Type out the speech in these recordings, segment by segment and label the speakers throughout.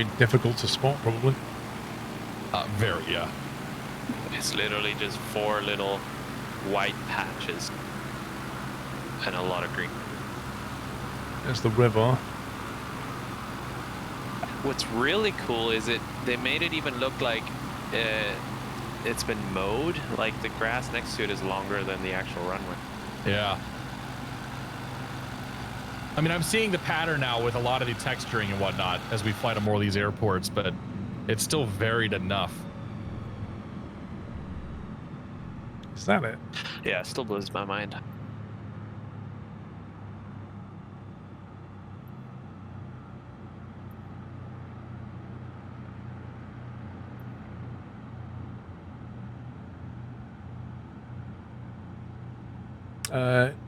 Speaker 1: be difficult to spot, probably.
Speaker 2: Very, yeah.
Speaker 3: It's literally just 4 little white patches and a lot of green.
Speaker 1: There's the river.
Speaker 3: What's really cool is they made it even look like it's been mowed. Like the grass next to it is longer than the actual runway.
Speaker 2: Yeah. I mean, I'm seeing the pattern now with a lot of the texturing and whatnot as we fly to more of these airports, but it's still varied enough.
Speaker 1: Is that it?
Speaker 3: Yeah, it still blows my mind.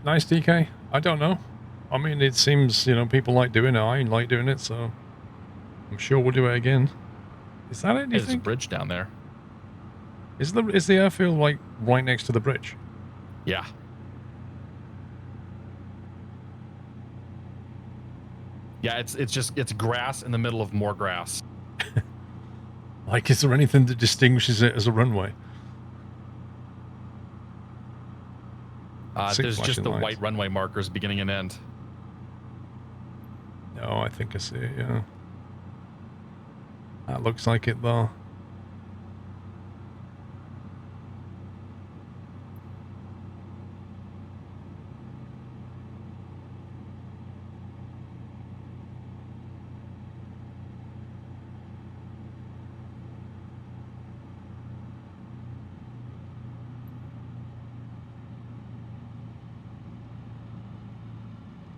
Speaker 1: Nice, DK. I don't know. I mean, it seems, you know, people like doing it. I like doing it, so I'm sure we'll do it again. Is that it, do you
Speaker 2: There's
Speaker 1: think?
Speaker 2: a bridge down there.
Speaker 1: Is the airfield, like, right next to the bridge?
Speaker 2: Yeah. Yeah, it's grass in the middle of more grass.
Speaker 1: Like, is there anything that distinguishes it as a runway?
Speaker 2: There's just the white runway markers beginning and end.
Speaker 1: Oh, I think I see it, yeah. That looks like it, though.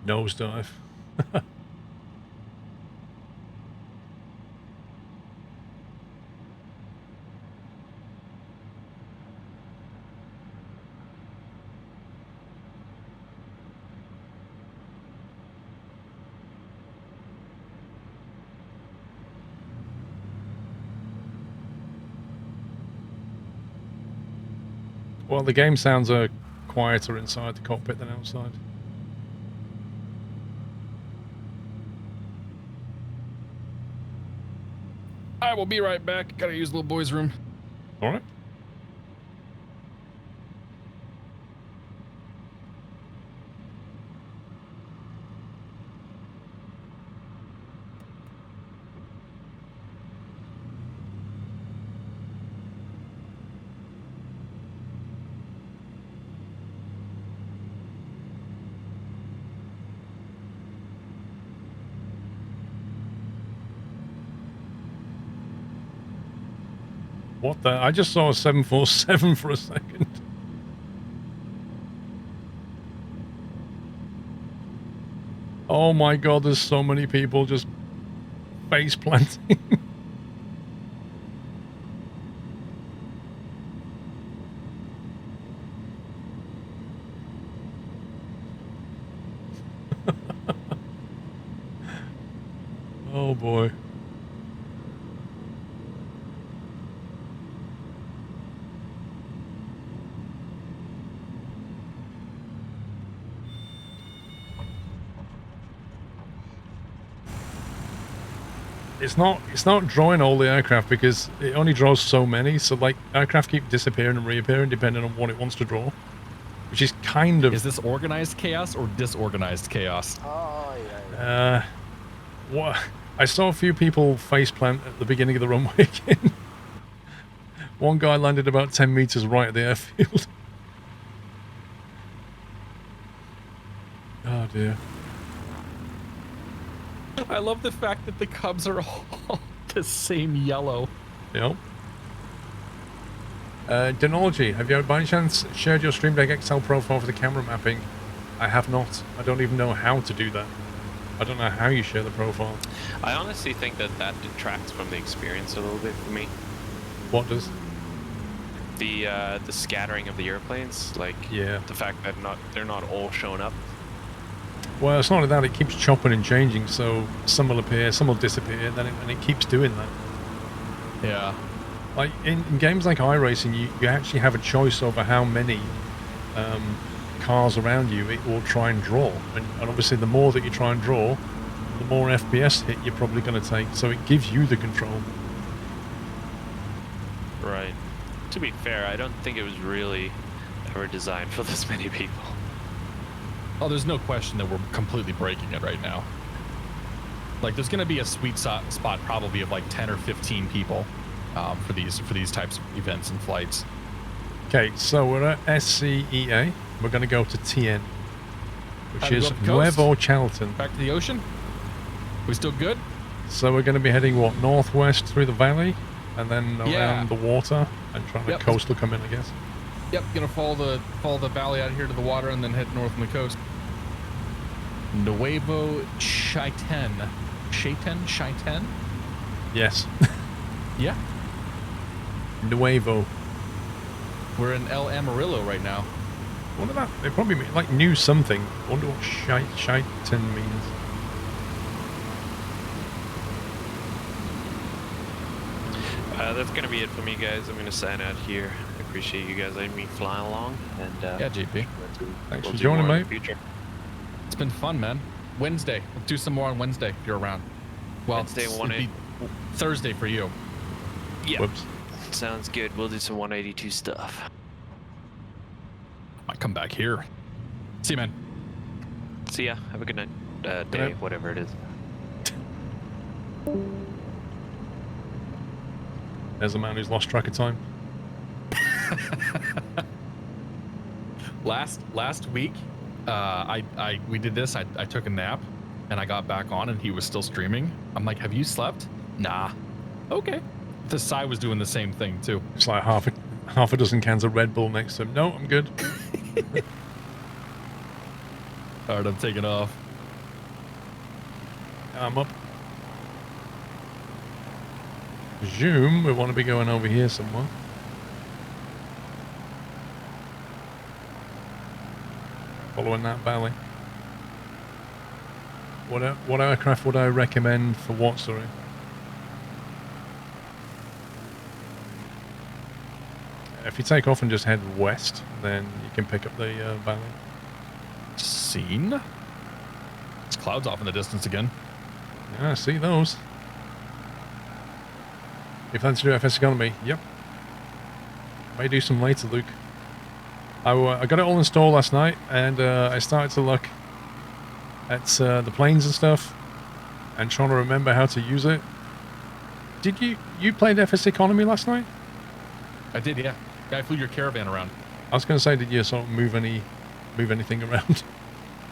Speaker 1: Nosedive. Well, the game sounds quieter inside the cockpit than outside.
Speaker 2: I will be right back. Gotta use the little boy's room.
Speaker 1: All right. What the? I just saw a 747 for a second. Oh my god, there's so many people just face planting. Oh boy. It's not drawing all the aircraft because it only draws so many, so like aircraft keep disappearing and reappearing depending on what it wants to draw, which is kind of...
Speaker 2: Is this organized chaos or disorganized chaos?
Speaker 4: Oh, yeah.
Speaker 1: What? I saw a few people faceplant at the beginning of the runway again. One guy landed about 10 meters right at the airfield. Oh dear.
Speaker 2: I love the fact that the Cubs are all the same yellow.
Speaker 1: Yep. Denology, have you by any chance shared your Stream Deck XL profile for the camera mapping? I have not. I don't even know how to do that. I don't know how you share the profile.
Speaker 3: I honestly think that detracts from the experience a little bit for me.
Speaker 1: What does?
Speaker 3: The scattering of the airplanes, like
Speaker 1: yeah,
Speaker 3: the fact that they're not all showing up.
Speaker 1: Well, it's not like that. It keeps chopping and changing, so some will appear, some will disappear, and it keeps doing that.
Speaker 2: Yeah.
Speaker 1: Like in games like iRacing, you actually have a choice over how many cars around you it will try and draw, and obviously the more that you try and draw, the more FPS hit you're probably going to take. So it gives you the control.
Speaker 3: Right. To be fair, I don't think it was really ever designed for this many people.
Speaker 2: Oh, there's no question that we're completely breaking it right now. Like, there's going to be a sweet spot probably of like 10 or 15 people for these types of events and flights.
Speaker 1: Okay, so we're at SCEA. We're going to go to TN, which is Nuevo Charlton.
Speaker 2: Back to the ocean. We still good?
Speaker 1: So we're going to be heading, what, northwest through the valley and then around the water and trying to coastal come in, I guess.
Speaker 2: Yep, gonna follow the valley out here to the water and then head north on the coast. Nuevo Chaiten. Chaiten?
Speaker 1: Yes.
Speaker 2: Yeah.
Speaker 1: Nuevo.
Speaker 2: We're in El Amarillo right now.
Speaker 1: What about that? They probably mean, like knew something. I wonder what Chaiten means.
Speaker 3: That's gonna be it for me, guys. I'm gonna sign out here. I appreciate you guys letting me fly along. And
Speaker 2: yeah, JP.
Speaker 1: Thanks for joining, mate.
Speaker 2: It's been fun, man. Wednesday. We'll do some more on Wednesday if you're around. Well,
Speaker 3: Wednesday,
Speaker 2: Thursday for you.
Speaker 3: Yeah.
Speaker 1: Whoops.
Speaker 3: Sounds good. We'll do some 182 stuff.
Speaker 2: Might come back here. See you, man.
Speaker 3: See ya. Have a good night. Day, whatever it is.
Speaker 1: There's a man who's lost track of time.
Speaker 2: Last week, we did this. I took a nap, and I got back on, and he was still streaming. I'm like, "Have you slept?" Nah. Okay. The Sai was doing the same thing too.
Speaker 1: It's like half a dozen cans of Red Bull next to him. No, I'm good.
Speaker 2: All right, I'm taking off.
Speaker 1: I'm up. Presume we want to be going over here somewhere. Following that valley. What aircraft would I recommend for what, sorry? If you take off and just head west, then you can pick up the valley.
Speaker 2: Seen? There's clouds off in the distance again.
Speaker 1: Yeah, I see those. You fancy doing FS Economy? Yep. May do some later, Luke. I got it all installed last night, and I started to look at the planes and stuff, and trying to remember how to use it. Did you played FS Economy last night?
Speaker 2: I did, yeah. I flew your caravan around.
Speaker 1: I was going to say, did you sort of move anything around?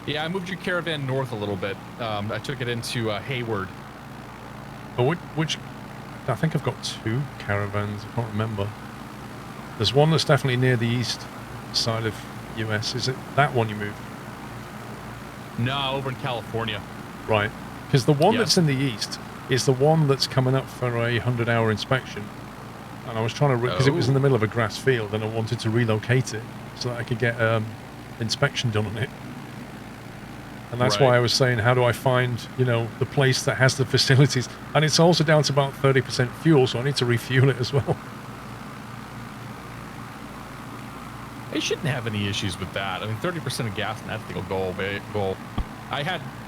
Speaker 2: Yeah, I moved your caravan north a little bit. I took it into Hayward.
Speaker 1: Oh, which? I think I've got two caravans. I can't remember. There's one that's definitely near the east side of US. Is it that one you moved?
Speaker 2: No, over in California.
Speaker 1: Right. Because the one that's in the east is the one that's coming up for a 100-hour inspection. And I was trying to, because it was in the middle of a grass field, and I wanted to relocate it so that I could get inspection done on it. And that's why I was saying, how do I find, the place that has the facilities? And it's also down to about 30% fuel, so I need to refuel it as well.
Speaker 2: They shouldn't have any issues with that. I mean, 30% of gas in that thing will go away. I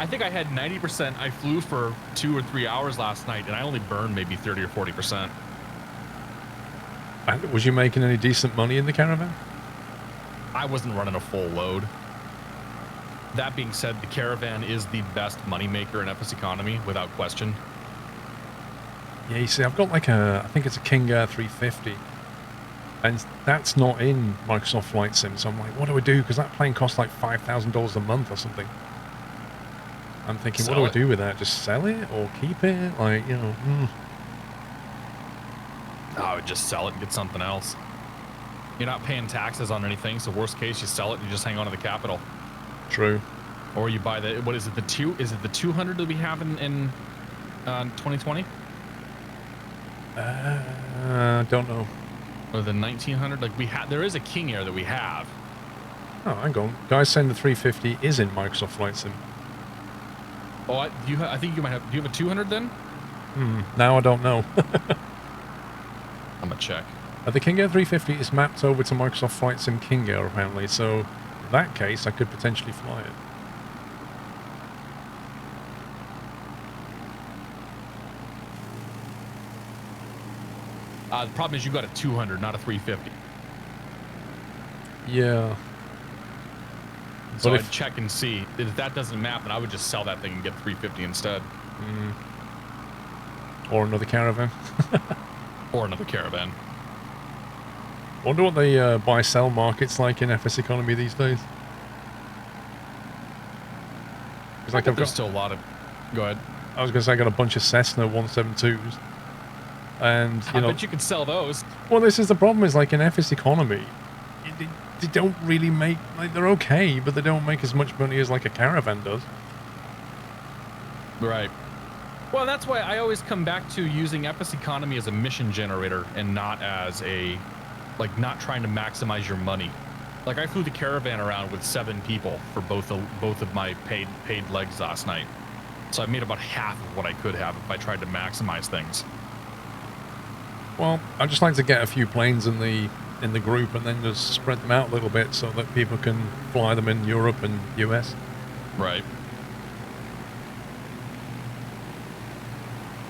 Speaker 2: think I had 90%. I flew for 2 or 3 hours last night, and I only burned maybe 30 or 40%.
Speaker 1: Was you making any decent money in the caravan?
Speaker 2: I wasn't running a full load. That being said, the caravan is the best moneymaker in FS Economy, without question.
Speaker 1: Yeah, you see, I've got like I think it's a King Air 350. And that's not in Microsoft Flight Sim. So I'm like, what do I do? Because that plane costs like $5,000 a month or something. I'm thinking, what do I do with that? Just sell it or keep it? Like,
Speaker 2: I would just sell it and get something else. You're not paying taxes on anything, so worst case, you sell it and you just hang on to the capital.
Speaker 1: True.
Speaker 2: Or you buy the, what is it, is it the 200 that we have in 2020?
Speaker 1: Don't know.
Speaker 2: Or the 1900? Like there is a King Air that we have.
Speaker 1: Oh, hang on. Guys saying the 350 is in Microsoft Flight Sim.
Speaker 2: Oh, I think you might have, do you have a 200 then?
Speaker 1: Now I don't know.
Speaker 2: I'm gonna check.
Speaker 1: The King Air 350 is mapped over to Microsoft Flight Sim King Air, apparently, so in that case, I could potentially fly it.
Speaker 2: The problem is you got a 200, not a 350.
Speaker 1: Yeah.
Speaker 2: So
Speaker 1: But
Speaker 2: I'd check and see. If that doesn't map, then I would just sell that thing and get 350 instead.
Speaker 1: Or another caravan.
Speaker 2: Or another caravan.
Speaker 1: Wonder what the buy-sell market's like in FS economy these days. It's like
Speaker 2: There's still a lot of... Go ahead.
Speaker 1: I was going to say I got a bunch of Cessna 172s. And,
Speaker 2: I bet you could sell those.
Speaker 1: Well, this is the problem, is like in FS economy, they don't really make, like, they're okay, but they don't make as much money as like a caravan does.
Speaker 2: Right. Well, that's why I always come back to using FS economy as a mission generator and not as a, like, not trying to maximize your money. Like, I flew the caravan around with 7 people for both of my paid legs last night. So I made about half of what I could have if I tried to maximize things.
Speaker 1: Well, I just like to get a few planes in the group and then just spread them out a little bit so that people can fly them in Europe and US.
Speaker 2: Right.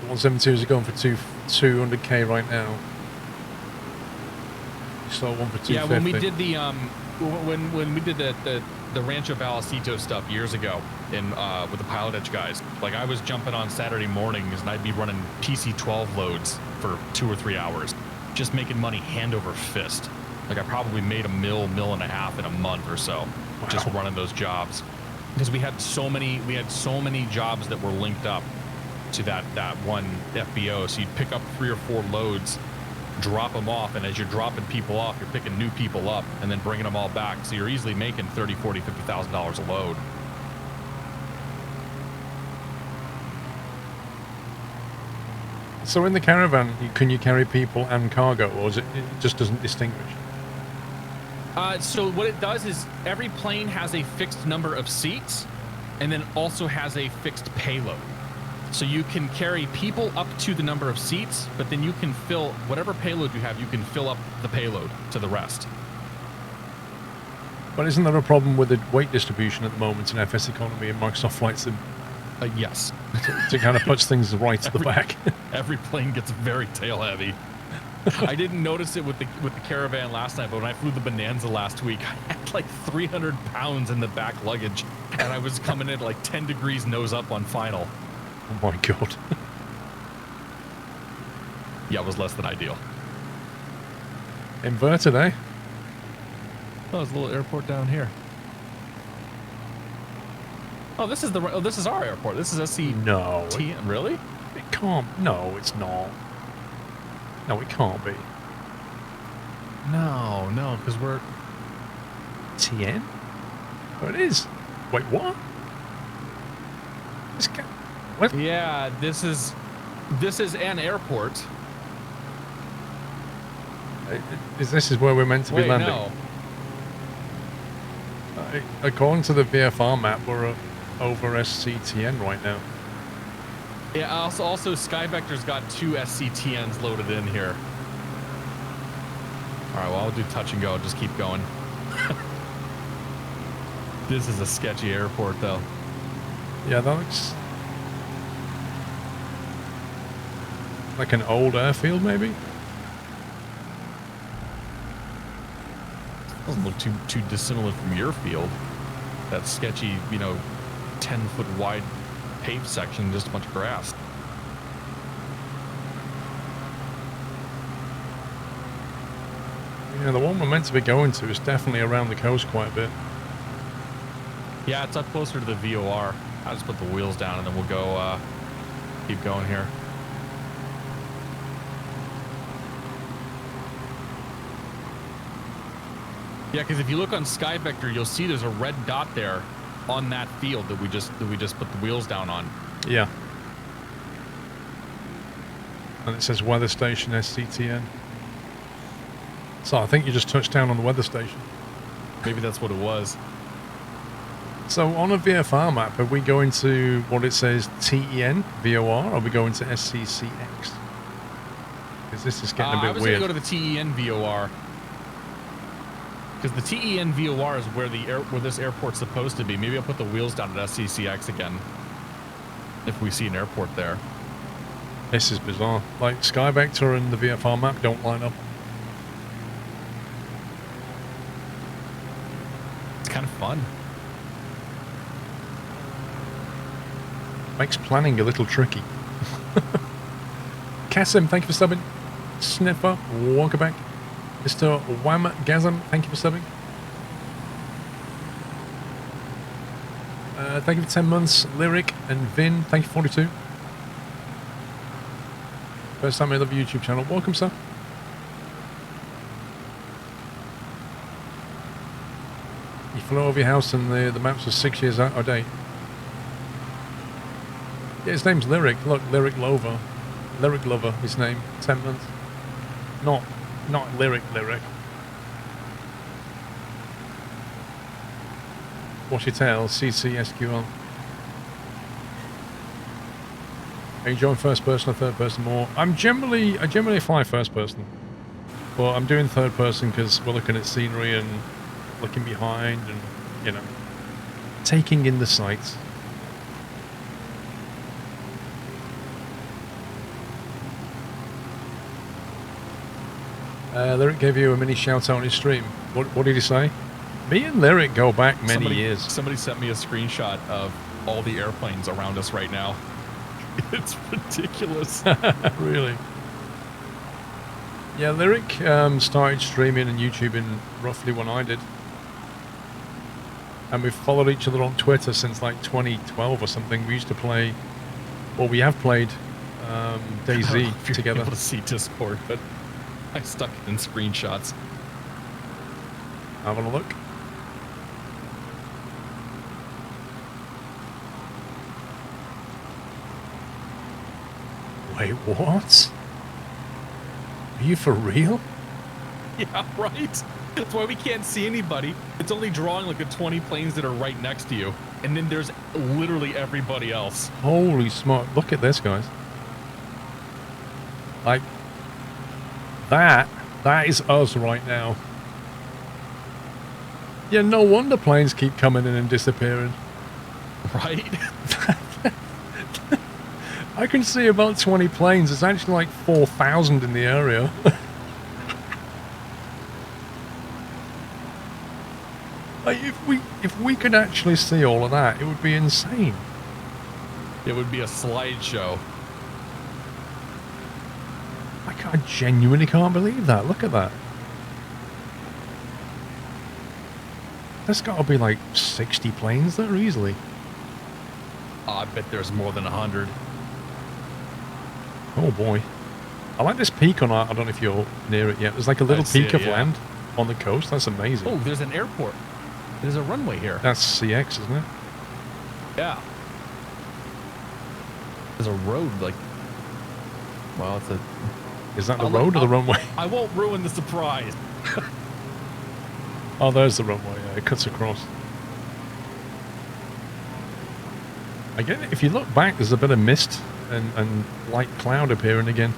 Speaker 1: 172s are going for 200k right now. You saw one for 250.
Speaker 2: Yeah, when we did the when we did the Rancho Vallecito stuff years ago in with the Pilot Edge guys, like I was jumping on Saturday mornings and I'd be running PC-12 loads for 2 or 3 hours, just making money hand over fist. Like I probably made $1.5 million in a month or so, just running those jobs, because we had so many jobs that were linked up to that one FBO. So you'd pick up 3 or 4 loads, drop them off, and as you're dropping people off, you're picking new people up and then bringing them all back. So you're easily making $30,000, $40,000, $50,000 a load.
Speaker 1: So in the caravan, can you carry people and cargo, or it just doesn't distinguish?
Speaker 2: So what it does is every plane has a fixed number of seats and then also has a fixed payload. So you can carry people up to the number of seats, but then you can fill whatever payload you have, you can fill up the payload to the rest.
Speaker 1: But isn't there a problem with the weight distribution at the moment in FS economy and Microsoft Flight Sim?
Speaker 2: Yes.
Speaker 1: to kind of push things right to the back.
Speaker 2: Every plane gets very tail heavy. I didn't notice it with the caravan last night, but when I flew the Bonanza last week, I had like 300 pounds in the back luggage, and I was coming in like 10 degrees nose up on final.
Speaker 1: Oh my god.
Speaker 2: Yeah, it was less than ideal.
Speaker 1: Inverted, eh?
Speaker 2: Oh, there's a little airport down here. Oh, this is our airport. This is SC.
Speaker 1: No.
Speaker 2: Really?
Speaker 1: It can't. No, it's not. No, it can't be.
Speaker 2: No, because we're
Speaker 1: TN? Oh, it is. Wait, what? What?
Speaker 2: Yeah, this is an airport.
Speaker 1: This is where we're meant to be landing.
Speaker 2: No.
Speaker 1: According to the VFR map, we're over SCTN right now.
Speaker 2: Yeah, also SkyVector's got 2 SCTNs loaded in here. All right, well, I'll do touch and go. Just keep going. This is a sketchy airport, though.
Speaker 1: Yeah, that looks like an old airfield, maybe?
Speaker 2: Doesn't look too dissimilar from your field. That sketchy, 10-foot wide paved section, just a bunch of grass.
Speaker 1: Yeah, the one we're meant to be going to is definitely around the coast quite a bit.
Speaker 2: Yeah, it's up closer to the VOR. I'll just put the wheels down and then we'll go, keep going here. Yeah, because if you look on SkyVector, you'll see there's a red dot there on that field that we just put the wheels down on.
Speaker 1: Yeah. And it says weather station SCTN. So I think you just touched down on the weather station.
Speaker 2: Maybe that's what it was.
Speaker 1: So on a VFR map, are we going to what it says TEN VOR, or are we going to SCCX? Because this is getting a bit weird.
Speaker 2: I was going to go to the TEN VOR. Because the TEN VOR is where this airport's supposed to be. Maybe I'll put the wheels down at SCCX again if we see an airport there.
Speaker 1: This is bizarre. Like, Sky Vector and the VFR map don't line up.
Speaker 2: It's kind of fun.
Speaker 1: Makes planning a little tricky. Kasim, thank you for subbing. Sniffer, welcome back. Mr. Whamgazm, thank you for subbing. Thank you for 10 months. Lyric and Vin, thank you for 42. First time I love your YouTube channel. Welcome, sir. You flew over your house and the maps were 6 years out of date. Yeah, his name's Lyric. Look, Lyric Lover. Lyric Lover, his name. 10 months. Not Lyric. Wash your tail, CCSQL. Are you enjoying first person or third person more? I generally fly first person. But I'm doing third person because we're looking at scenery and looking behind and, you know, taking in the sights. Lyric gave you a mini shout out on his stream. What did he say? Me and Lyric go back many years.
Speaker 2: Somebody sent me a screenshot of all the airplanes around us right now. It's ridiculous.
Speaker 1: Really? Yeah, Lyric started streaming and YouTubing roughly when I did. And we've followed each other on Twitter since like 2012 or something. We used to play, well, we have played DayZ
Speaker 2: if you're
Speaker 1: together.
Speaker 2: able to see Discord, but I stuck it in screenshots.
Speaker 1: Having a look. Wait, what? Are you for real?
Speaker 2: Yeah, right? That's why we can't see anybody. It's only drawing like the 20 planes that are right next to you. And then there's literally everybody else.
Speaker 1: Holy smoke. Look at this, guys. Like, that is us right now. Yeah, no wonder planes keep coming in and disappearing.
Speaker 2: Right?
Speaker 1: I can see about 20 planes. It's actually like 4,000 in the area. Like, if we could actually see all of that, it would be insane.
Speaker 2: It would be a slideshow.
Speaker 1: I genuinely can't believe that. Look at that. There's got to be like 60 planes there easily.
Speaker 2: Oh, I bet there's more than 100.
Speaker 1: Oh boy. I like this peak on I don't know if you're near it yet. There's like a little peak of land on the coast. That's amazing.
Speaker 2: Oh, there's an airport. There's a runway here.
Speaker 1: That's CX, isn't it?
Speaker 2: Yeah. There's a road, like... Well, it's a...
Speaker 1: Is that the road or the runway?
Speaker 2: I won't ruin the surprise.
Speaker 1: Oh, there's the runway. Yeah, it cuts across. Again, if you look back, there's a bit of mist and light cloud appearing again.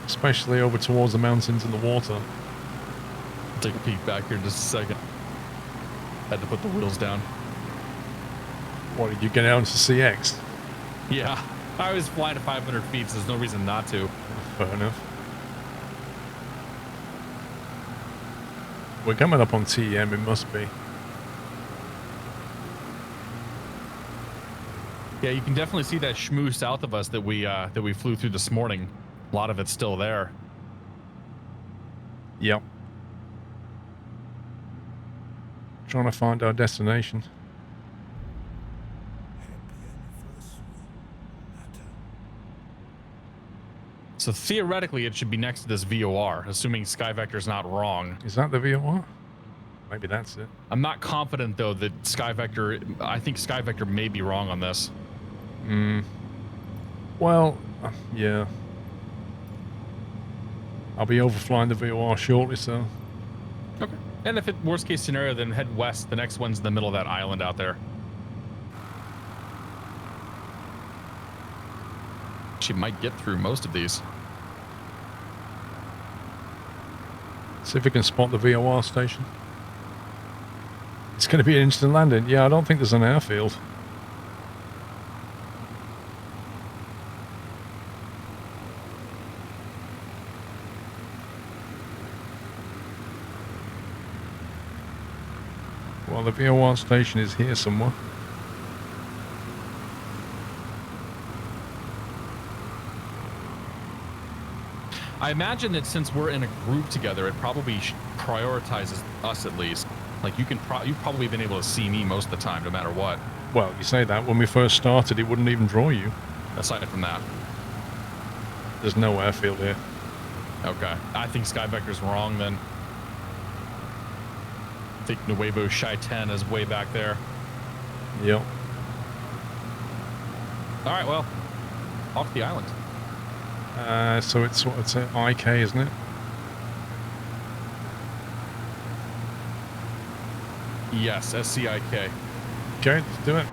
Speaker 1: Especially over towards the mountains and the water.
Speaker 2: I'll take a peek back here in just a second. Had to put the wheels down.
Speaker 1: What, did you get out into CX?
Speaker 2: Yeah. I was flying to 500 feet, so there's no reason not to.
Speaker 1: Fair enough. We're coming up on TEM, it must be.
Speaker 2: Yeah, you can definitely see that schmoo south of us that we flew through this morning. A lot of it's still there.
Speaker 1: Yep. Trying to find our destination.
Speaker 2: So theoretically, it should be next to this VOR, assuming SkyVector's not wrong.
Speaker 1: Is that the VOR? Maybe that's it.
Speaker 2: I'm not confident, though, that SkyVector... I think SkyVector may be wrong on this.
Speaker 1: Well, yeah. I'll be overflying the VOR shortly, so...
Speaker 2: Okay. And if it worst case scenario, then head west. The next one's in the middle of that island out there. She might get through most of these.
Speaker 1: See if we can spot the VOR station. It's going to be an instant landing. Yeah, I don't think there's an airfield. the VOR station is here somewhere.
Speaker 2: I imagine that since we're in a group together, it probably prioritizes us at least. Like you've probably been able to see me most of the time, no matter what.
Speaker 1: Well, you say that. When we first started, it wouldn't even draw you.
Speaker 2: Aside from that.
Speaker 1: There's no airfield here.
Speaker 2: Okay. I think SkyVector's wrong then. I think Nuevo Shy 10 is way back there.
Speaker 1: Yep.
Speaker 2: All right, well, off the island.
Speaker 1: So it's what it's IK, isn't it?
Speaker 2: Yes, SCIK.
Speaker 1: Okay, let's do it.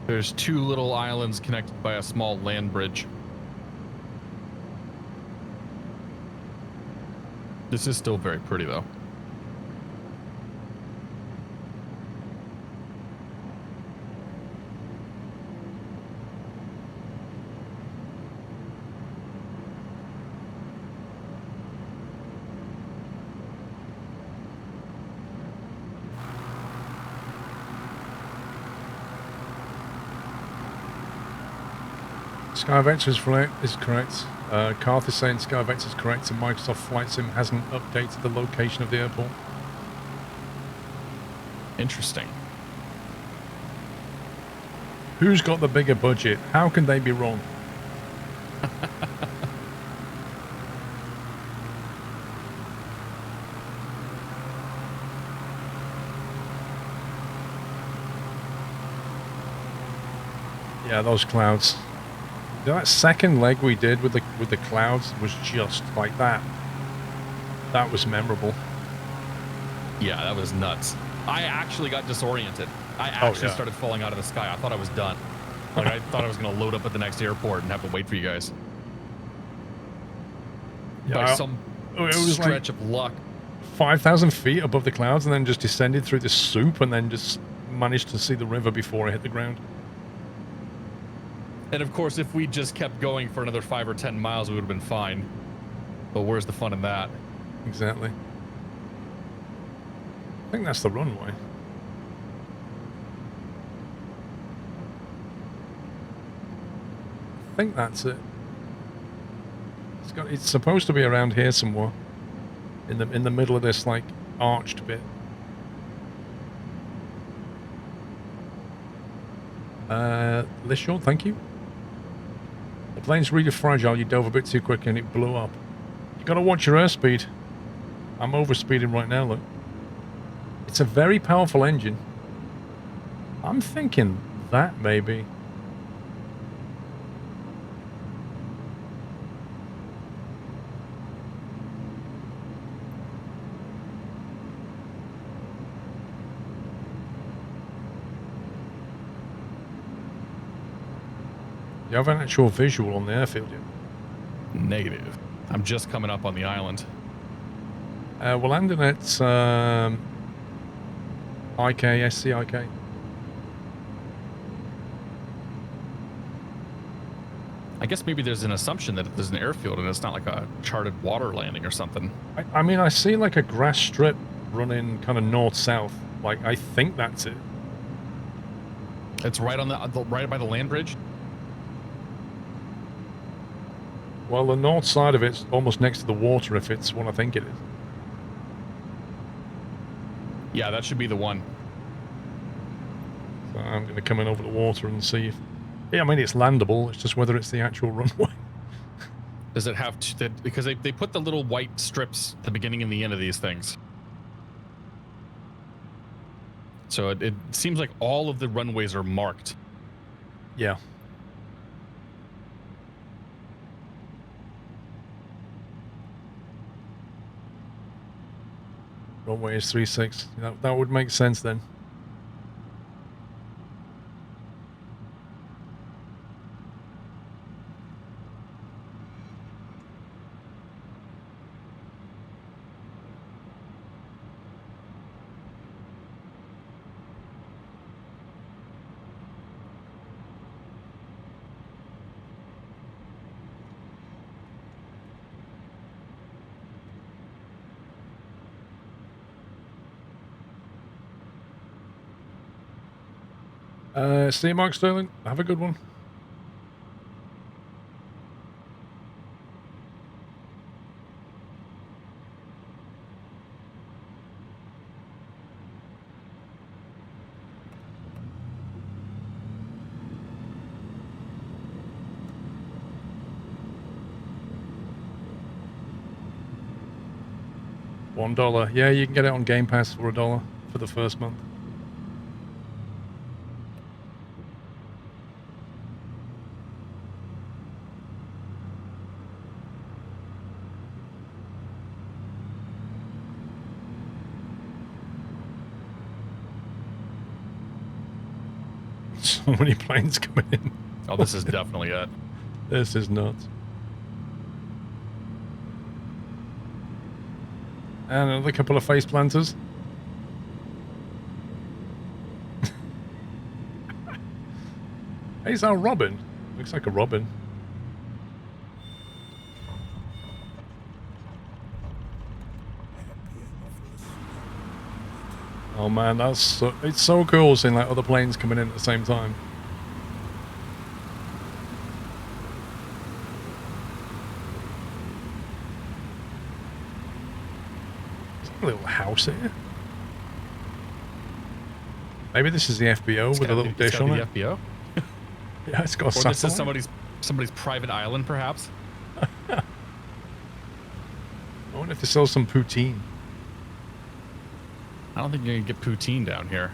Speaker 2: There's 2 little islands connected by a small land bridge. This is still very pretty, though.
Speaker 1: SkyVector is correct. Karth is saying SkyVector is correct, and Microsoft Flight Sim hasn't updated the location of the airport.
Speaker 2: Interesting.
Speaker 1: Who's got the bigger budget? How can they be wrong? Yeah, those clouds. That second leg we did with the clouds was just like that. That was memorable.
Speaker 2: Yeah, that was nuts. I actually got disoriented. I actually started falling out of the sky. I thought I was done. Like I thought I was going to load up at the next airport and have to wait for you guys.
Speaker 1: Yeah,
Speaker 2: by some stretch of luck.
Speaker 1: 5,000 feet above the clouds, and then just descended through the soup, and then just managed to see the river before I hit the ground.
Speaker 2: And of course, if we just kept going for another 5 or 10 miles, we would have been fine. But where's the fun in that?
Speaker 1: Exactly. I think that's the runway. I think that's it. It's supposed to be around here somewhere. In the middle of this like arched bit. Lishon, thank you. The plane's really fragile. You dove a bit too quick and it blew up. You gotta watch your airspeed. I'm overspeeding right now, look. It's a very powerful engine. I'm thinking that maybe. You have an actual visual on the airfield yet?
Speaker 2: Negative. I'm just coming up on the island.
Speaker 1: We're landing at IK, SCIK.
Speaker 2: I guess maybe there's an assumption that there's an airfield and it's not like a charted water landing or something.
Speaker 1: I mean, I see like a grass strip running kind of north-south. Like, I think that's it.
Speaker 2: It's right on the right by the land bridge?
Speaker 1: Well, the north side of it's almost next to the water, if it's what I think it is.
Speaker 2: Yeah, that should be the one.
Speaker 1: So I'm going to come in over the water and see if... Yeah, I mean, it's landable. It's just whether it's the actual runway.
Speaker 2: Does it have to... Because they put the little white strips at the beginning and the end of these things. So it seems like all of the runways are marked.
Speaker 1: Yeah. Runway is 36. That would make sense then. See you, Mark Sterling. Have a good one. $1. Yeah, you can get it on Game Pass for $1 for the first month. So many planes coming in.
Speaker 2: Oh, this is definitely it.
Speaker 1: This is nuts. And another couple of face planters. Hey, is that a robin? Looks like a robin. Oh man, that's so, it's so cool seeing like other planes coming in at the same time. There's a little house here. Maybe this is the FBO with a little dish on it.
Speaker 2: The FBO?
Speaker 1: Yeah, it's got a
Speaker 2: Or
Speaker 1: satellite.
Speaker 2: this is somebody's private island, perhaps.
Speaker 1: I wonder if they sell some poutine.
Speaker 2: I don't think you're gonna get poutine down here.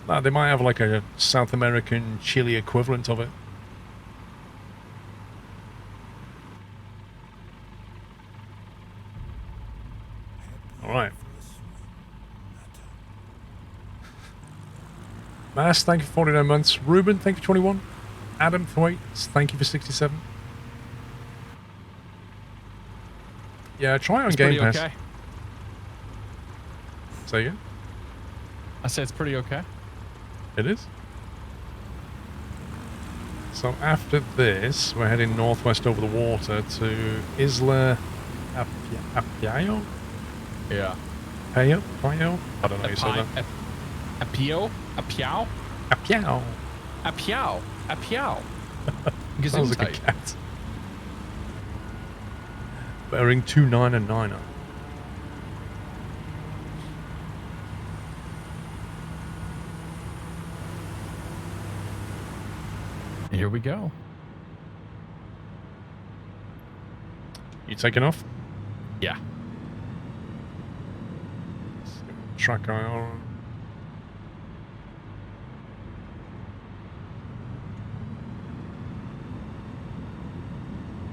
Speaker 1: No, they might have like a South American chili equivalent of it. All right. Mass, thank you for 49 months. Ruben, thank you for 21. Adam, for 8. Thank you for 67. Yeah, try it on
Speaker 2: It's
Speaker 1: Game
Speaker 2: pretty
Speaker 1: Pass.
Speaker 2: okay.
Speaker 1: Say again?
Speaker 2: I say it's pretty okay.
Speaker 1: It is. So after this, we're heading northwest over the water to Isla Apiao?
Speaker 2: Yeah.
Speaker 1: Payo? Payo? I don't know how you say that.
Speaker 2: Apio? Apiao?
Speaker 1: Apiao.
Speaker 2: Apiao? Apiao?
Speaker 1: Sounds like a
Speaker 2: Gesundheit.
Speaker 1: cat. Bearing 2999.
Speaker 2: Here we go.
Speaker 1: You taking off?
Speaker 2: Yeah.
Speaker 1: Track eye on.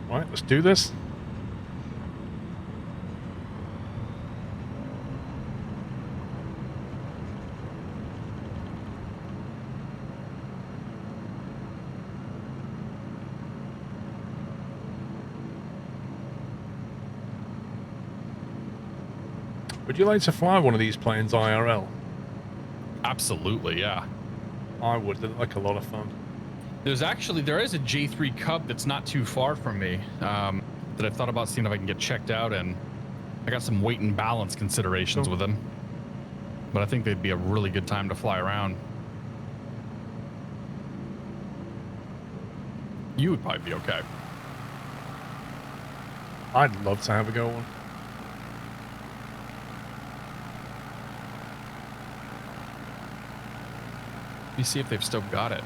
Speaker 1: Right, let's do this. Would you like to fly one of these planes IRL?
Speaker 2: Absolutely, yeah.
Speaker 1: I would. They're like a lot of fun.
Speaker 2: There is a J3 Cub that's not too far from me that I've thought about seeing if I can get checked out, and I got some weight and balance considerations with them. But I think they'd be a really good time to fly around. You would probably be okay.
Speaker 1: I'd love to have a go one.
Speaker 2: Let me see if they've still got it.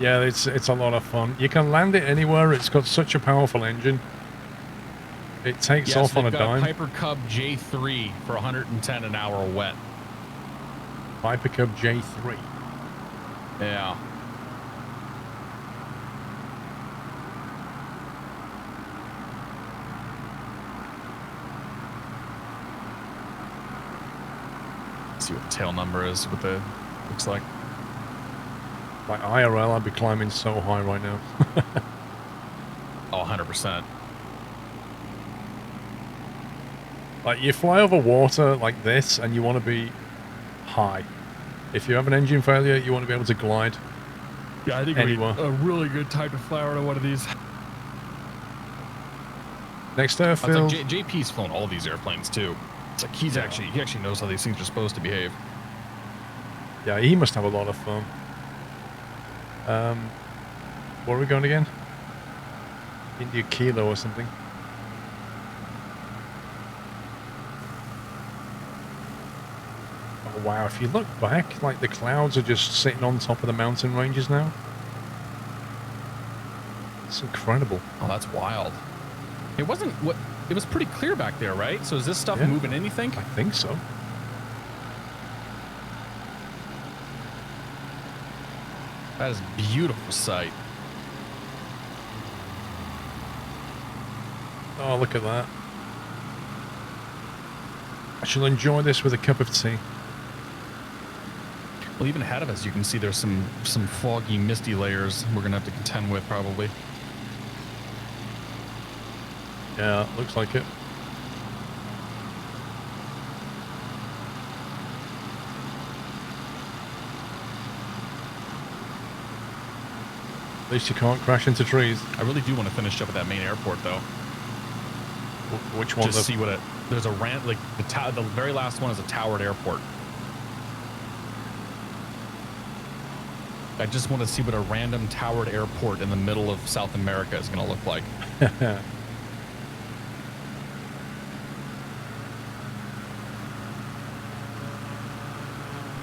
Speaker 1: Yeah, it's a lot of fun. You can land it anywhere. It's got such a powerful engine. It takes off on a dime.
Speaker 2: Piper Cub J3 for 110 an hour wet.
Speaker 1: Piper Cub J3.
Speaker 2: Yeah. Let's see what the tail number is. What the looks like.
Speaker 1: Like IRL, I'd be climbing so high right now.
Speaker 2: Oh, 100%.
Speaker 1: Like you fly over water like this and you want to be high. If you have an engine failure, you want to be able to glide.
Speaker 2: Yeah, I think
Speaker 1: anywhere.
Speaker 2: a really good time to fly out of one of these.
Speaker 1: Next airfield.
Speaker 2: Like JP's flown all these airplanes too. It's like he actually knows how these things are supposed to behave.
Speaker 1: Yeah, he must have a lot of fun. Where are we going again? India Kilo or something. Oh wow, if you look back, like the clouds are just sitting on top of the mountain ranges now. It's incredible.
Speaker 2: Oh, that's wild. It wasn't what it was pretty clear back there, right? So is this stuff
Speaker 1: Yeah.
Speaker 2: moving anything?
Speaker 1: I think so.
Speaker 2: That is a beautiful sight.
Speaker 1: Oh, look at that. I shall enjoy this with a cup of tea.
Speaker 2: Well, even ahead of us, you can see there's some foggy, misty layers we're gonna have to contend with probably.
Speaker 1: Yeah, looks like it. At least you can't crash into trees.
Speaker 2: I really do want to finish up at that main airport though.
Speaker 1: Which one?
Speaker 2: Just see what it. There's a rant like the very last one is a towered airport. I just want to see what a random towered airport in the middle of South America is going to look like.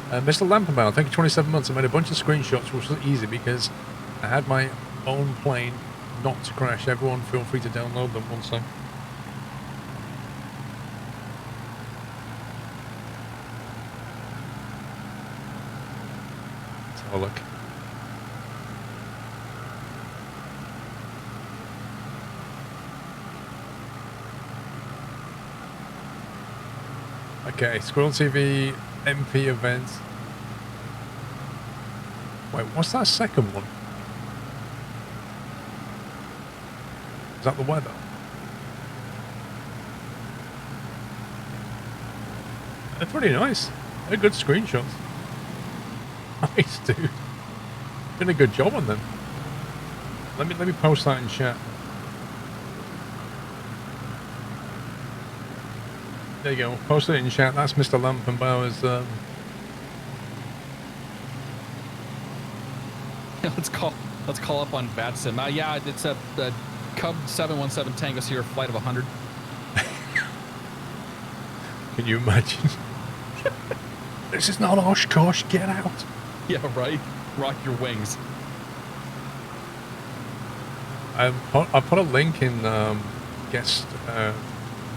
Speaker 1: Mr. Lampenbauer, thank you 27 months. I made a bunch of screenshots, which was easy because I had my own plane not to crash. Everyone feel free to download them once I... Let's have a look. Okay, Squirrel TV MP events. Wait, what's that second one? Is that the weather? They're pretty nice. They're good screenshots. Nice, dude. Did a good job on them. Let me post that in chat. There you go. Post it in chat. That's Mr. Lampenbauer's.
Speaker 2: Let's call up on Bad Sim. Yeah, it's a Cub 717 Tango Sierra flight of 100.
Speaker 1: Can you imagine? This is not Oshkosh. Get out.
Speaker 2: Yeah, right. Rock your wings.
Speaker 1: I put a link in guest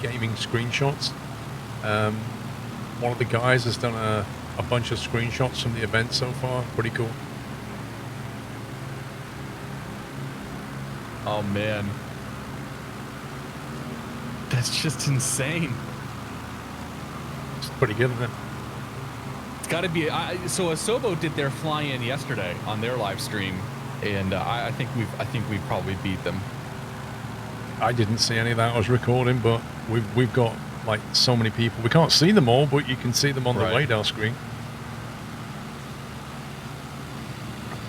Speaker 1: gaming screenshots. One of the guys has done a bunch of screenshots from the event so far. Pretty cool.
Speaker 2: Oh man, that's just insane.
Speaker 1: It's pretty good, isn't it?
Speaker 2: It's got to be. So Asobo did their fly-in yesterday on their live stream, and I think we've probably beat them.
Speaker 1: I didn't see any of that. I was recording, but we've got like so many people. We can't see them all, but you can see them on the radar screen.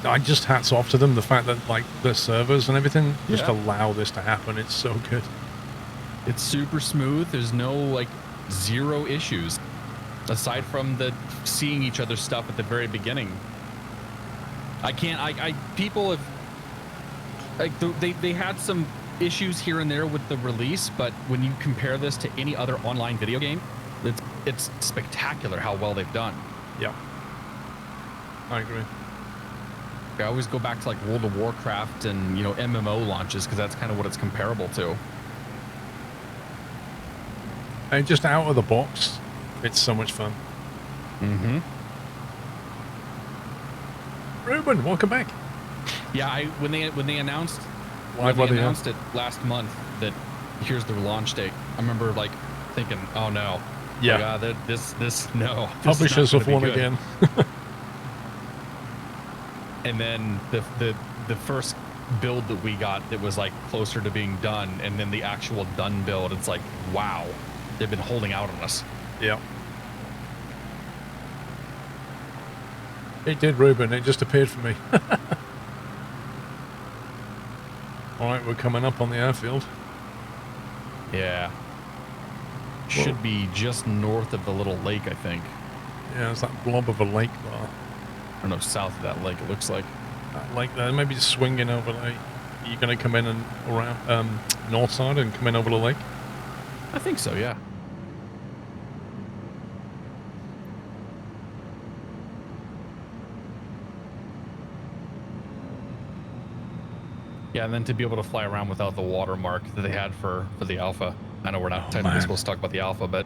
Speaker 1: I just hats off to them. The fact that like the servers and everything just allow this to happen. It's so good.
Speaker 2: It's super smooth. There's no like zero issues aside from the seeing each other's stuff at the very beginning. People have like they had some issues here and there with the release, but when you compare this to any other online video game, it's spectacular how well they've done.
Speaker 1: Yeah, I agree.
Speaker 2: I always go back to like World of Warcraft and MMO launches because that's kind of what it's comparable to.
Speaker 1: And just out of the box, it's so much fun.
Speaker 2: Mm-hmm.
Speaker 1: Ruben, welcome back.
Speaker 2: Yeah, when they announced it last month that here's the launch date, I remember like thinking, oh no,
Speaker 1: yeah,
Speaker 2: like, this no,
Speaker 1: publishers have won again.
Speaker 2: And then the first build that we got that was like closer to being done, and then the actual done build, it's like, wow, they've been holding out on us.
Speaker 1: Yeah. It did, Ruben. It just appeared for me. Alright, we're coming up on the airfield.
Speaker 2: Yeah. Should be just north of the little lake, I think.
Speaker 1: Yeah, there's that blob of a lake bar.
Speaker 2: I don't know, south of that lake, it looks like.
Speaker 1: That lake there, maybe just swinging over the lake. Are you going to come in and around north side and come in over the lake?
Speaker 2: I think so, yeah. Yeah, and then to be able to fly around without the watermark that they had for the Alpha. I know we're not technically supposed to talk about the Alpha, but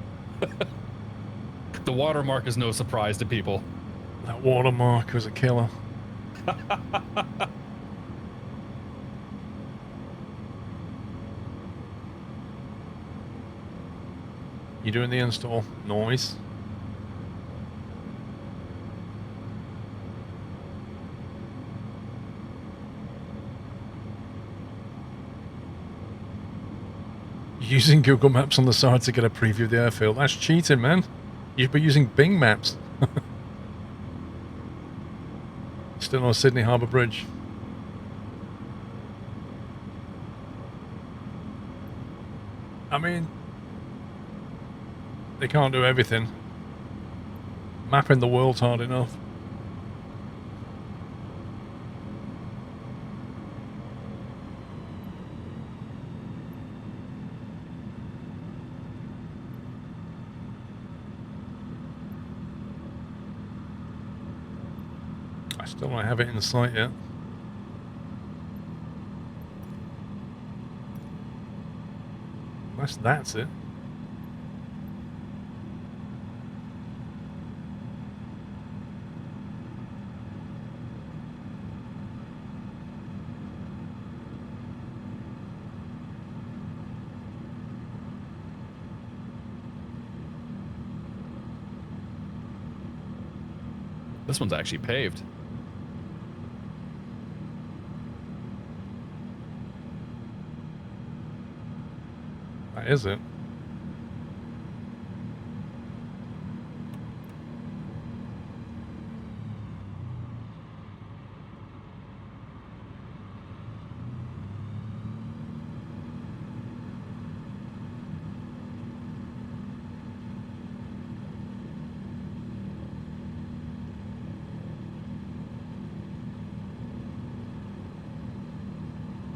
Speaker 2: the watermark is no surprise to people.
Speaker 1: That watermark was a killer. You doing the install? Noise. Using Google Maps on the side to get a preview of the airfield. That's cheating, man. You should be using Bing Maps. Still on Sydney Harbour Bridge. I mean, they can't do everything. Mapping the world's hard enough. I still don't have it in sight yet. Unless that's it.
Speaker 2: This one's actually paved.
Speaker 1: That is it.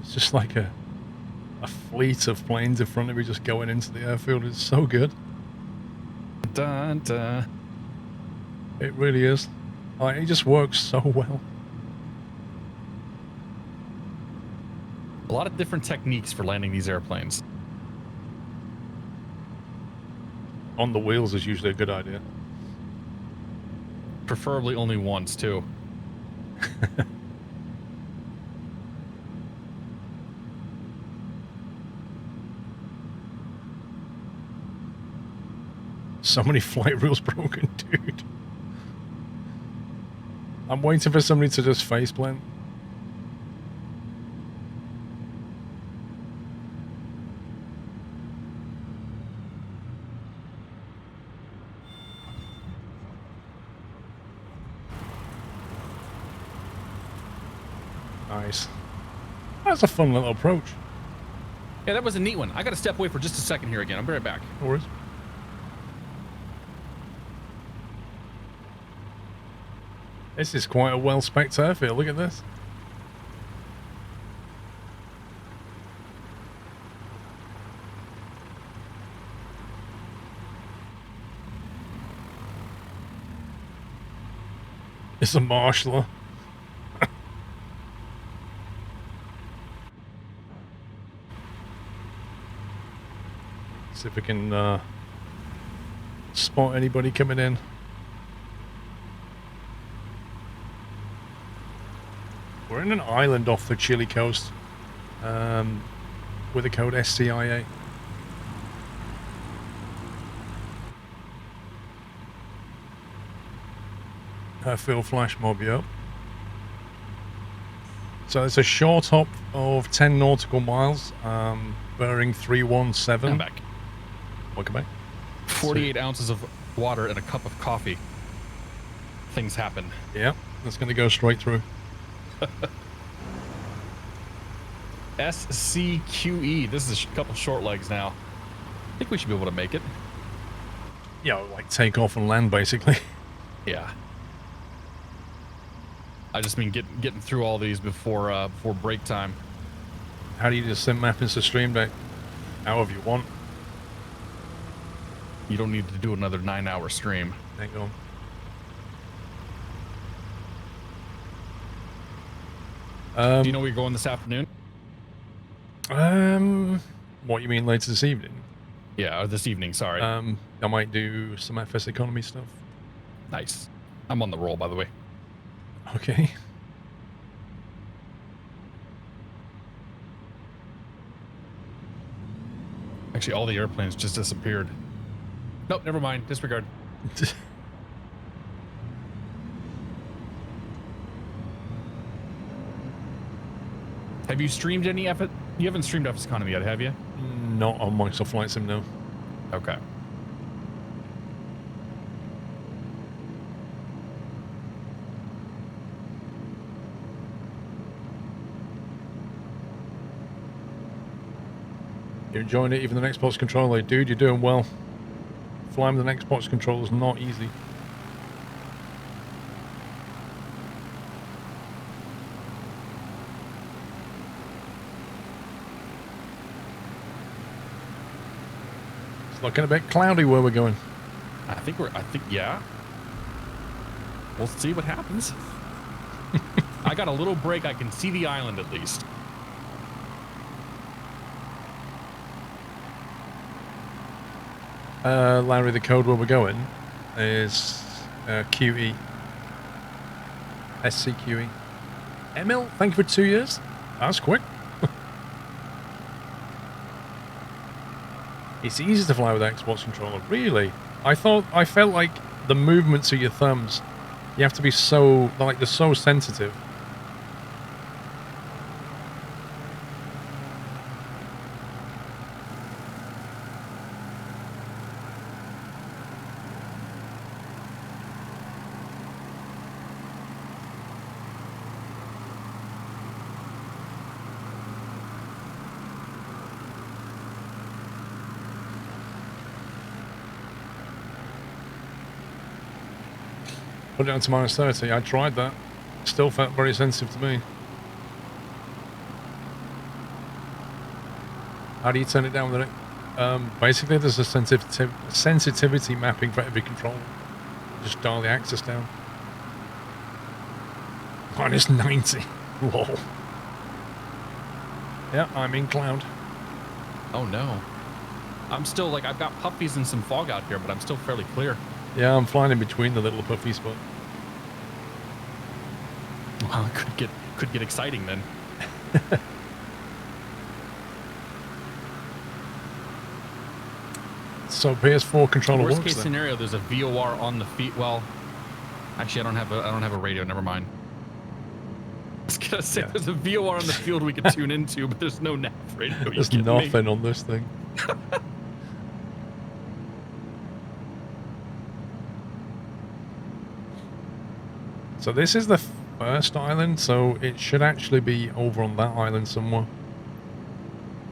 Speaker 1: It's just like a fleet of planes in front of you just going into the airfield. It's so good.
Speaker 2: Dun, dun.
Speaker 1: It really is. Like, it just works so well.
Speaker 2: A lot of different techniques for landing these airplanes.
Speaker 1: On the wheels is usually a good idea.
Speaker 2: Preferably only once, too.
Speaker 1: So many flight rules broken, dude. I'm waiting for somebody to just faceplant. Nice. That's a fun little approach.
Speaker 2: Yeah, that was a neat one. I got to step away for just a second here again. I'll be right back.
Speaker 1: No worries. This is quite a well-spec'd airfield. Look at this. It's a marshaller. See if we can spot anybody coming in. We're in an island off the Chile coast with the code SCIA. Airfield flash mob, yep. So it's a short hop of 10 nautical miles, bearing 317.
Speaker 2: I'm back.
Speaker 1: Welcome back.
Speaker 2: 48 ounces of water and a cup of coffee. Things happen.
Speaker 1: Yeah, that's going to go straight through.
Speaker 2: SCQE. This is a couple short legs now. I think we should be able to make it.
Speaker 1: Yeah, like take off and land, basically.
Speaker 2: Yeah. I just mean getting through all these before break time.
Speaker 1: How do you just send map into Stream Deck? However you want.
Speaker 2: You don't need to do another 9-hour stream.
Speaker 1: Hang on.
Speaker 2: Do you know where you're going this afternoon?
Speaker 1: What you mean later this evening?
Speaker 2: Yeah, or this evening, sorry.
Speaker 1: I might do some FS economy stuff.
Speaker 2: Nice. I'm on the roll, by the way.
Speaker 1: Okay.
Speaker 2: Actually, all the airplanes just disappeared. Nope, never mind. Disregard. Have you streamed any effort? You haven't streamed FS Economy yet, have you?
Speaker 1: Not on Microsoft Flight Sim, no.
Speaker 2: Okay.
Speaker 1: You're enjoying it, even the Xbox controller. Dude, you're doing well. Flying with an Xbox controller is not easy. It's looking a bit cloudy where we're going.
Speaker 2: I think, yeah. We'll see what happens. I got a little break. I can see the island at least.
Speaker 1: Larry, the code where we're going is QE. SCQE. ML, thank you for 2 years. That's quick. It's easy to fly with Xbox controller. Really? I felt like the movements of your thumbs, you have to be so, like, they're so sensitive. Put it down to minus 30. I tried that. Still felt very sensitive to me. How do you turn it down with it? Basically, there's a sensitivity mapping for every controller. Just dial the axis down. Minus 90. Lol. Yeah, I'm in cloud.
Speaker 2: Oh no. I'm still like, I've got puppies and some fog out here, but I'm still fairly clear.
Speaker 1: Yeah, I'm flying in between the little puffy spot.
Speaker 2: Well, it could get exciting then.
Speaker 1: So PS4 controller
Speaker 2: Worst
Speaker 1: works
Speaker 2: case
Speaker 1: then.
Speaker 2: scenario, there's a VOR on the feet. Well, actually, I don't have a radio. Never mind. I was gonna say there's a VOR on the field we could tune into, but there's no nav radio.
Speaker 1: There's nothing on this thing. So this is the first island, so it should actually be over on that island somewhere.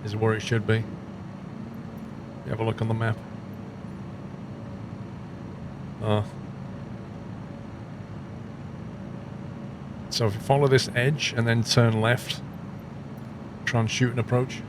Speaker 1: Is where it should be. You have a look on the map. So if you follow this edge and then turn left, try and shoot an approach.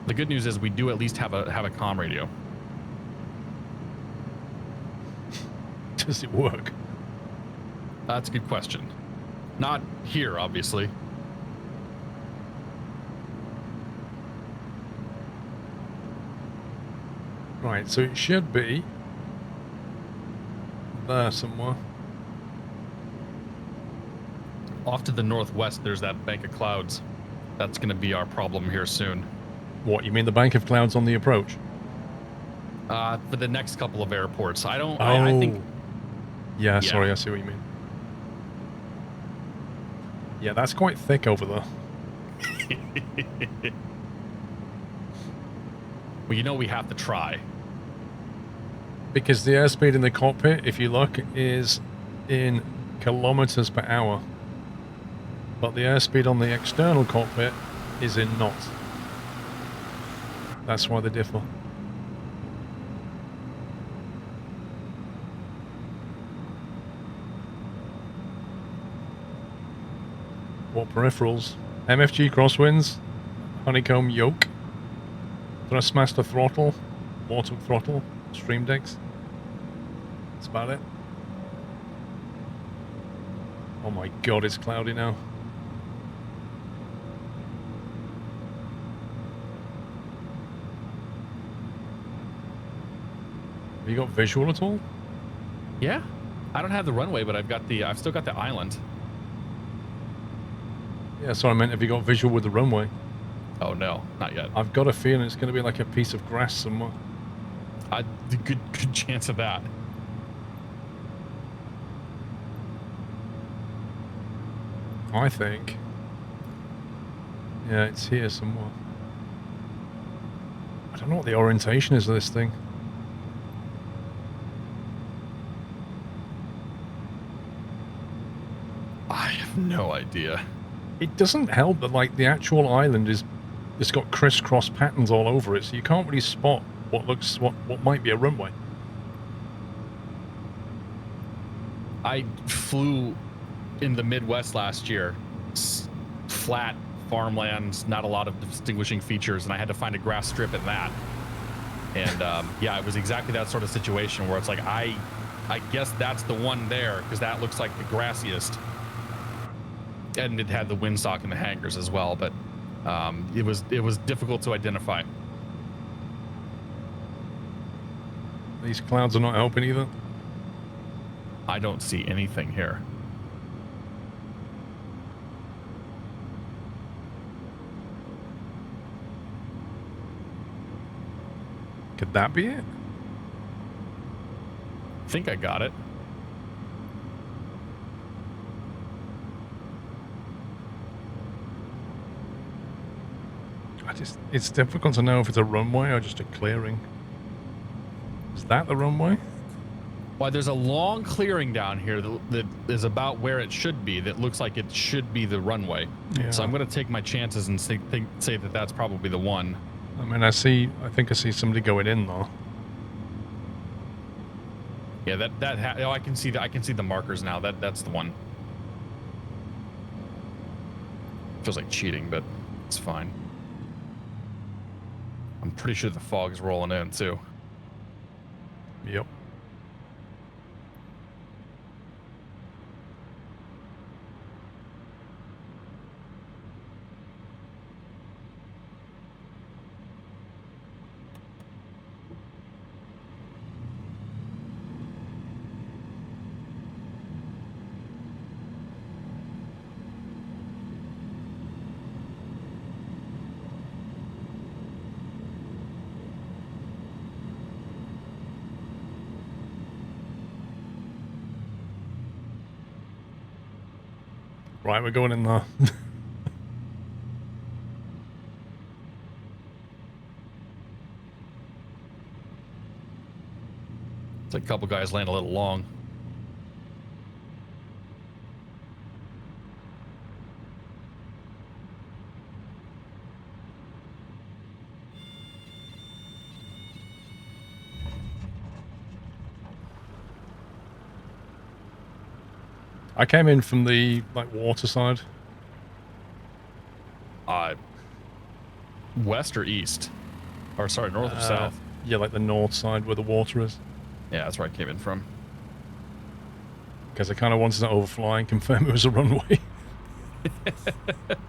Speaker 2: The good news is we do at least have a comm radio.
Speaker 1: Does it work?
Speaker 2: That's a good question. Not here, obviously.
Speaker 1: Right, so it should be there somewhere.
Speaker 2: Off to the northwest, there's that bank of clouds. That's going to be our problem here soon.
Speaker 1: What, you mean the bank of clouds on the approach?
Speaker 2: For the next couple of airports. I don't...
Speaker 1: Oh.
Speaker 2: I think...
Speaker 1: Yeah, sorry, I see what you mean. Yeah, that's quite thick over there.
Speaker 2: Well, you know we have to try.
Speaker 1: Because the airspeed in the cockpit, if you look, is in kilometers per hour. But the airspeed on the external cockpit is in knots. That's why they differ. What peripherals? MFG crosswinds, honeycomb yoke, thrustmaster throttle, Warthog throttle, stream decks. That's about it. Oh my god, it's cloudy now. Have you got visual at all?
Speaker 2: Yeah, I don't have the runway, but I've still got the island.
Speaker 1: Yeah, sorry, I meant have you got visual with the runway?
Speaker 2: Oh no, not yet.
Speaker 1: I've got a feeling it's going to be like a piece of grass somewhere.
Speaker 2: Good chance of that.
Speaker 1: I think. Yeah, it's here somewhere. I don't know what the orientation is of this thing.
Speaker 2: I have no idea.
Speaker 1: It doesn't help that like the actual island it's got crisscross patterns all over it, so you can't really spot what might be a runway.
Speaker 2: I flew in the Midwest last year, flat farmlands, not a lot of distinguishing features, and I had to find a grass strip at that. And yeah, it was exactly that sort of situation where it's like I guess that's the one there because that looks like the grassiest. And it had the windsock and the hangars as well, but it was difficult to identify.
Speaker 1: These clouds are not helping either.
Speaker 2: I don't see anything here.
Speaker 1: Could that be it?
Speaker 2: I think I got it.
Speaker 1: It's difficult to know if it's a runway or just a clearing. Is that the runway?
Speaker 2: Well, there's a long clearing down here that is about where it should be. That looks like it should be the runway.
Speaker 1: Yeah.
Speaker 2: So I'm going to take my chances and say that that's probably the one.
Speaker 1: I mean, I think I see somebody going in though.
Speaker 2: Yeah, I can see the markers now. That's the one. Feels like cheating, but it's fine. I'm pretty sure the fog is rolling in too.
Speaker 1: Yep. Right, we're going in there.
Speaker 2: It's like a couple guys land a little long.
Speaker 1: I came in from the water side.
Speaker 2: West or east? Or sorry, north or south?
Speaker 1: Yeah, like the north side where the water is.
Speaker 2: Yeah, that's where I came in from.
Speaker 1: Because I kind of wanted to overfly and confirm it was a runway.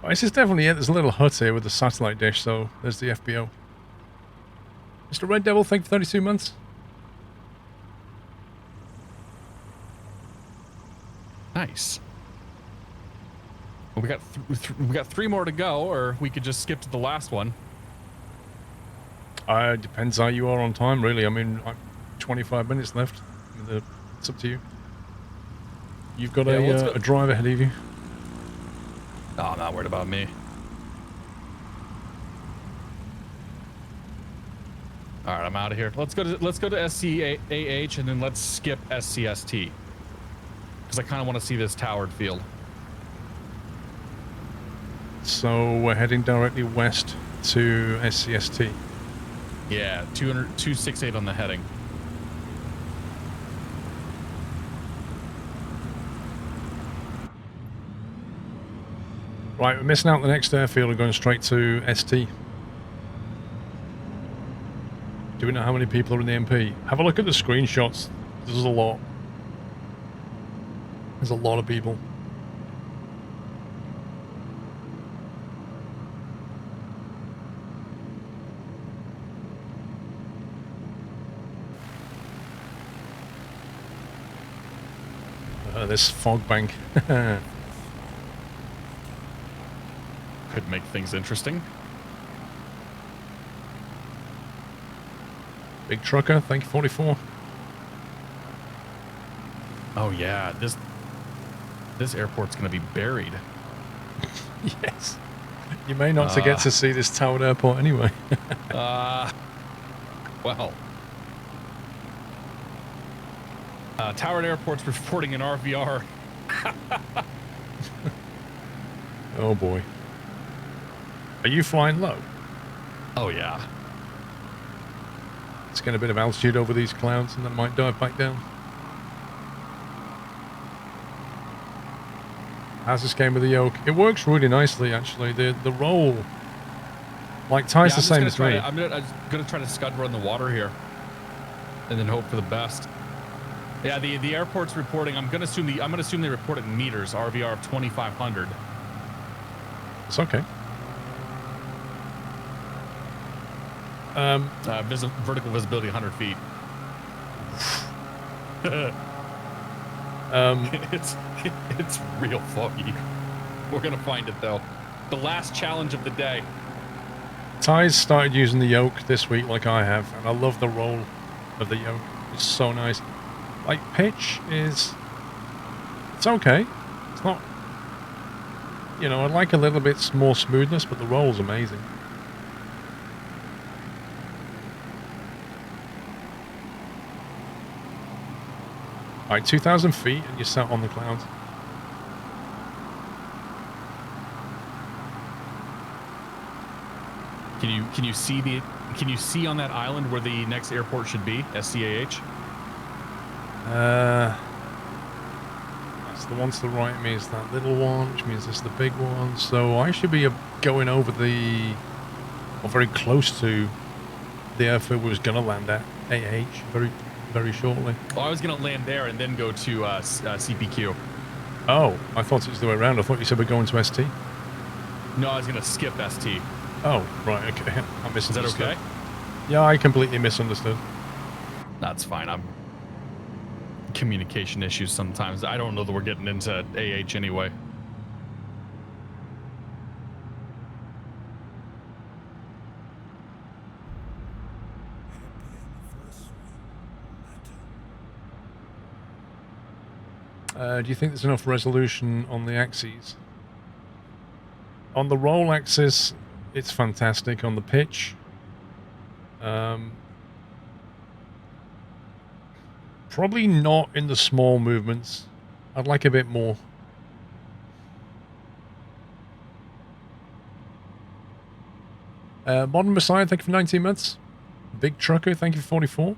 Speaker 1: This is definitely it. There's a little hut here with a satellite dish, so there's the FBO. Mr. Red Devil, thank you for 32 months.
Speaker 2: Nice. Well, we got three more to go, or we could just skip to the last one.
Speaker 1: Depends how you are on time, really. I mean, 25 minutes left. It's up to you. You've got a drive ahead of you.
Speaker 2: Oh, I'm not worried about me. All right, I'm out of here. Let's go to SCAH and then let's skip SCST because I kind of want to see this towered field.
Speaker 1: So we're heading directly west to SCST.
Speaker 2: Yeah, 268 on the heading.
Speaker 1: Right, we're missing out the next airfield and going straight to ST. Do we know how many people are in the MP? Have a look at the screenshots. There's a lot. There's a lot of people. This fog bank.
Speaker 2: Could make things interesting.
Speaker 1: Big trucker, thank you, 44.
Speaker 2: Oh yeah, this airport's gonna be buried.
Speaker 1: Yes. You may not to get to see this towered airport anyway.
Speaker 2: Well. Towered airport's reporting an RVR.
Speaker 1: Oh boy. Are you flying low?
Speaker 2: Oh yeah.
Speaker 1: Let's get a bit of altitude over these clouds and then might dive back down. How's this game with the yoke? It works really nicely actually. The roll, like Ty's the same as me.
Speaker 2: I'm gonna try to scud run the water here, and then hope for the best. Yeah, the airport's reporting. I'm gonna assume they report it in meters. RVR of 2,500.
Speaker 1: It's okay.
Speaker 2: Vertical visibility 100 feet. It's real foggy. We're gonna find it though. The last challenge of the day.
Speaker 1: Ty's started using the yoke this week like I have, and I love the roll of the yoke. It's so nice. Like pitch is, it's okay. It's not, you know, I like a little bit more smoothness, but the roll's amazing. Alright, 2,000 feet and you're sat on the clouds.
Speaker 2: Can you see on that island where the next airport should be? SCAH?
Speaker 1: That's the one to the right of me is that little one, which means this is the big one. So I should be going over or very close to the airfield we was going to land at, AH, very shortly.
Speaker 2: Oh, I was going to land there and then go to CPQ.
Speaker 1: Oh, I thought it was the way around. I thought you said we're going to ST.
Speaker 2: No, I was going to skip ST.
Speaker 1: Oh, right, okay. I misunderstood.
Speaker 2: Is that okay?
Speaker 1: Yeah, I completely misunderstood.
Speaker 2: That's fine. I'm communication issues sometimes. I don't know that we're getting into AH anyway.
Speaker 1: Do you think there's enough resolution on the axes? On the roll axis, it's fantastic. On the pitch, probably not in the small movements. I'd like a bit more. Modern Messiah, thank you for 19 months. Big Trucker, thank you for 44.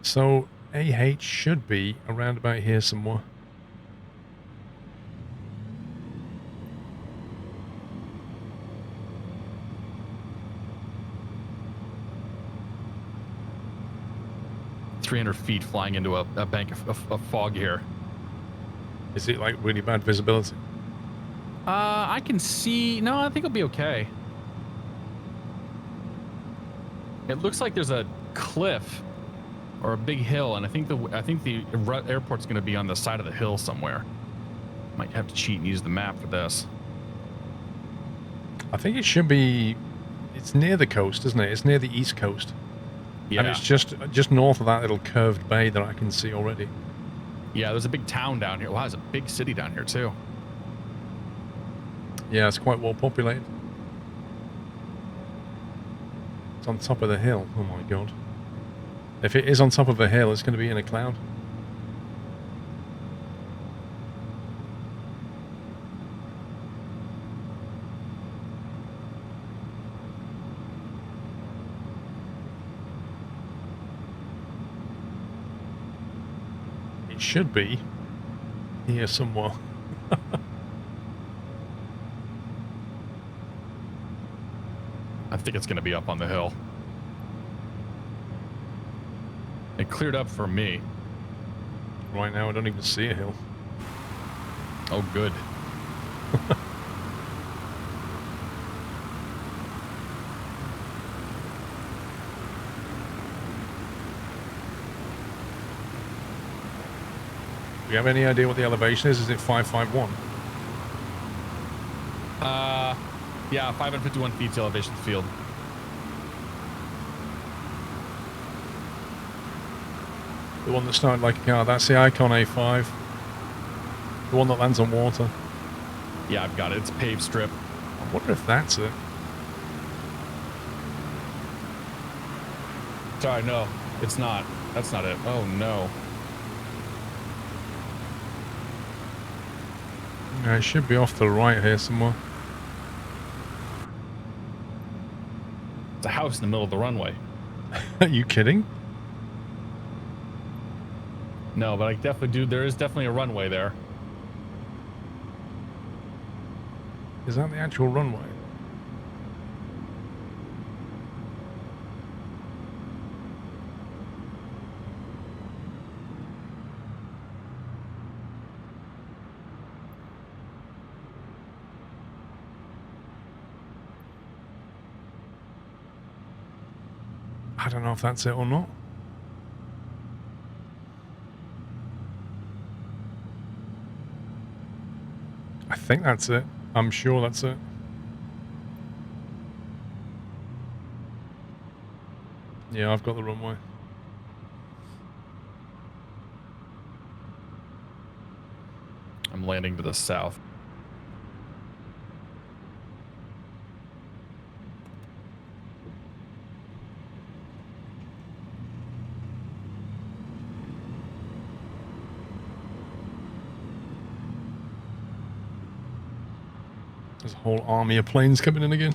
Speaker 1: So AH should be around about here somewhere.
Speaker 2: .300 feet flying into a bank of fog here.
Speaker 1: Is it like really bad visibility?
Speaker 2: I can see. No, I think it'll be okay. It looks like there's a cliff or a big hill, and I think the airport's going to be on the side of the hill somewhere. Might have to cheat and use the map for this.
Speaker 1: I think it should be. It's near the coast, isn't it? It's near the east coast.
Speaker 2: Yeah.
Speaker 1: And it's just north of that little curved bay that I can see already.
Speaker 2: Yeah, there's a big town down here. Wow, there's a big city down here too.
Speaker 1: Yeah, it's quite well populated. It's on top of the hill. Oh my god. If it is on top of a hill, it's going to be in a cloud. It should be here somewhere.
Speaker 2: I think it's going to be up on the hill. It cleared up for me.
Speaker 1: Right now, I don't even see a hill.
Speaker 2: Oh, good.
Speaker 1: Do you have any idea what the elevation is? Is it 551?
Speaker 2: Yeah, 551 feet to elevation field.
Speaker 1: The one that started like a car. That's the Icon A5. The one that lands on water.
Speaker 2: Yeah, I've got it. It's a paved strip.
Speaker 1: I wonder if that's it.
Speaker 2: Sorry, no, it's not. That's not it. Oh, no.
Speaker 1: Yeah, it should be off to the right here somewhere.
Speaker 2: It's a house in the middle of the runway.
Speaker 1: Are you kidding?
Speaker 2: No, but I definitely do. There is definitely a runway there.
Speaker 1: Is that the actual runway? I don't know if that's it or not. I think that's it. I'm sure that's it. Yeah, I've got the runway.
Speaker 2: I'm landing to the south.
Speaker 1: There's a whole army of planes coming in again.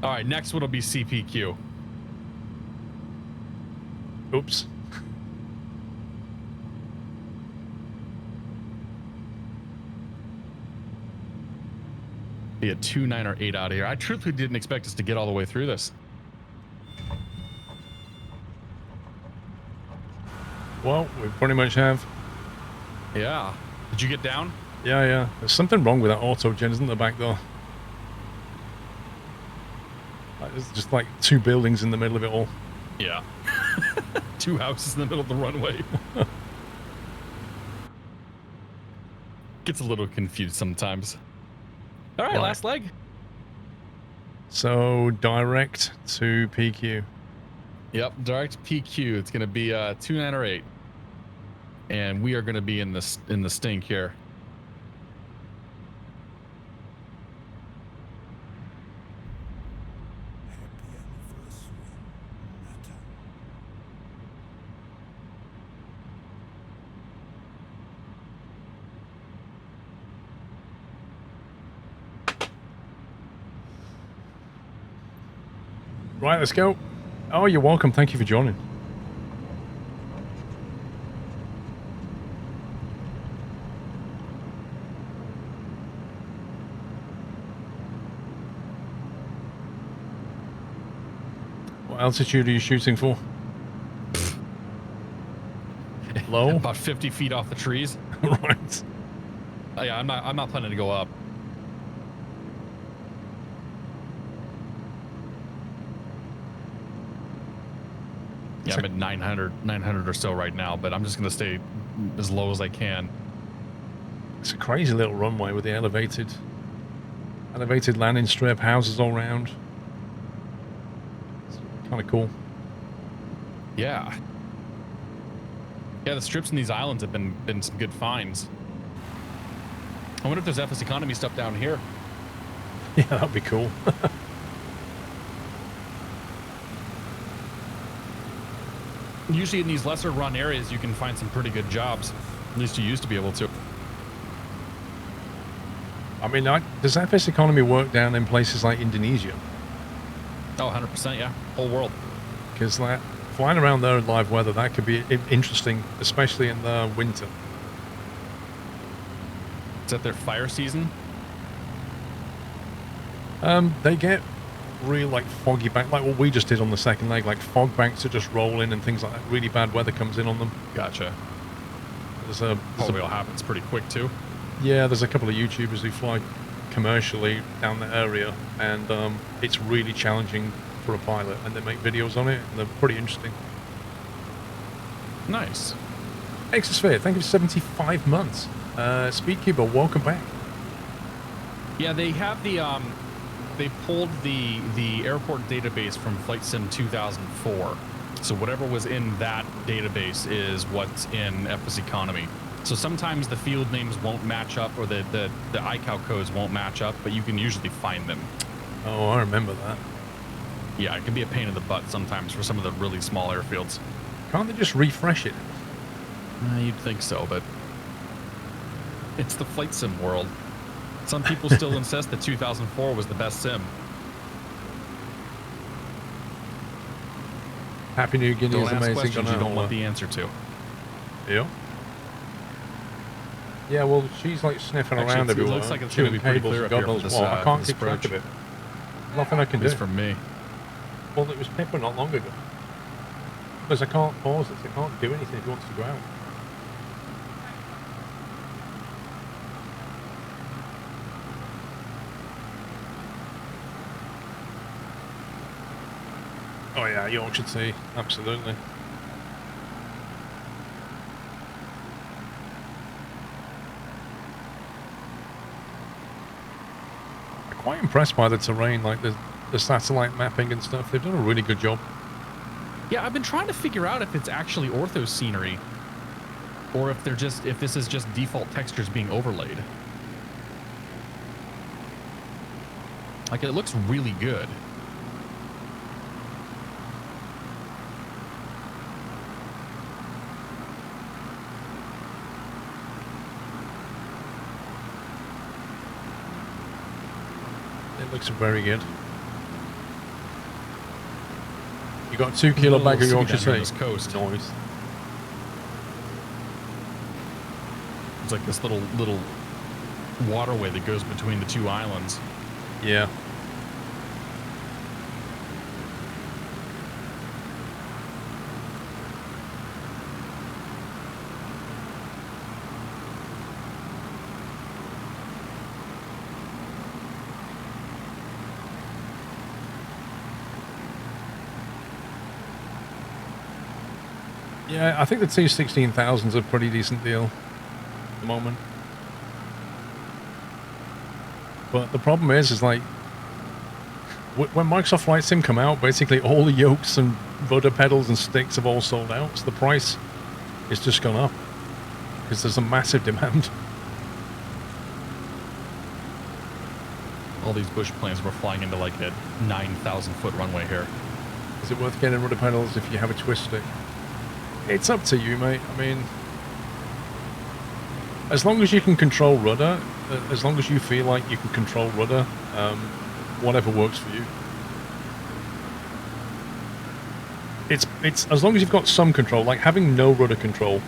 Speaker 2: All right, next one will be CPQ.
Speaker 1: Oops.
Speaker 2: Be a 2, 9, or 8 out of here. I truthfully didn't expect us to get all the way through this.
Speaker 1: Well, we pretty much have.
Speaker 2: Yeah. Did you get down?
Speaker 1: Yeah, yeah. There's something wrong with that auto gen, isn't there, back there? Like, there's just like 2 buildings in the middle of it all.
Speaker 2: Yeah. 2 houses in the middle of the runway. Gets a little confused sometimes. All right, last leg.
Speaker 1: So direct to PQ.
Speaker 2: Yep, direct PQ. It's going to be 2, 9, or 8, and we are going to be in the stink here.
Speaker 1: Right, let's go. Oh, you're welcome. Thank you for joining. What altitude are you shooting for? Low?
Speaker 2: About 50 feet off the trees.
Speaker 1: Right.
Speaker 2: Yeah, I'm not planning to go up. Yeah, I'm at 900 or so right now, but I'm just going to stay as low as I can.
Speaker 1: It's a crazy little runway with the elevated landing strip, houses all around. It's Kind of cool.
Speaker 2: Yeah. Yeah, the strips in these islands have been some good finds. I wonder if there's FS economy stuff down here.
Speaker 1: Yeah, that'd be cool.
Speaker 2: Usually in these lesser run areas, you can find some pretty good jobs. At least you used to be able to.
Speaker 1: I mean, does FS economy work down in places like Indonesia?
Speaker 2: Oh, 100%, yeah. Whole world.
Speaker 1: Because flying around there in live weather, that could be interesting, especially in the winter.
Speaker 2: Is that their fire season?
Speaker 1: They get real like foggy bank, like what we just did on the second leg, like fog banks that just roll in and things like that. Really bad weather comes in on them.
Speaker 2: Gotcha.
Speaker 1: Probably
Speaker 2: all happens pretty quick too.
Speaker 1: Yeah, there's a couple of YouTubers who fly commercially down the area, and it's really challenging for a pilot, and they make videos on it, and they're pretty interesting.
Speaker 2: Nice.
Speaker 1: Exosphere, thank you for 75 months. Speedkeeper, welcome back.
Speaker 2: Yeah, they have the they pulled the airport database from Flight Sim 2004. So whatever was in that database is what's in FS Economy. So sometimes the field names won't match up, or the ICAO codes won't match up, but you can usually find them.
Speaker 1: Oh, I remember that.
Speaker 2: Yeah, it can be a pain in the butt sometimes for some of the really small airfields.
Speaker 1: Can't they just refresh it?
Speaker 2: You'd think so, but it's the Flight Sim world. Some people still insist that 2004 was the best sim.
Speaker 1: Happy New Guinea is amazing.
Speaker 2: Questions you don't want the answer to.
Speaker 1: Yeah. Yeah, well, she's like sniffing around everywhere.
Speaker 2: It looks like it's going to be pretty clear up here for this,
Speaker 1: I can't keep track of it. Nothing I can do.
Speaker 2: It's from me.
Speaker 1: Well, it was Pippa not long ago. Because I can't pause it, so I can't do anything if he wants to go out. Oh yeah, Yorkshire Tea, absolutely. I'm quite impressed by the terrain, like the satellite mapping and stuff. They've done a really good job.
Speaker 2: Yeah, I've been trying to figure out if it's actually ortho scenery, or if this is just default textures being overlaid. Like, it looks really good.
Speaker 1: It looks very good. You got 2 kilo bag of Yorkshire Tea.
Speaker 2: Coast.
Speaker 1: Noise.
Speaker 2: It's like this little waterway that goes between the two islands.
Speaker 1: Yeah. Yeah, I think the T16,000's a pretty decent deal at the moment. But the problem is like, when Microsoft Flight Sim come out, basically all the yokes and rudder pedals and sticks have all sold out, so the price is just gone up because there's a massive demand.
Speaker 2: All these bush planes were flying into like a 9,000 foot runway here.
Speaker 1: Is it worth getting rudder pedals if you have a twist stick? It's up to you, mate. I mean, as long as you can control rudder, as long as you feel like you can control rudder, whatever works for you. It's as long as you've got some control. Like having no rudder control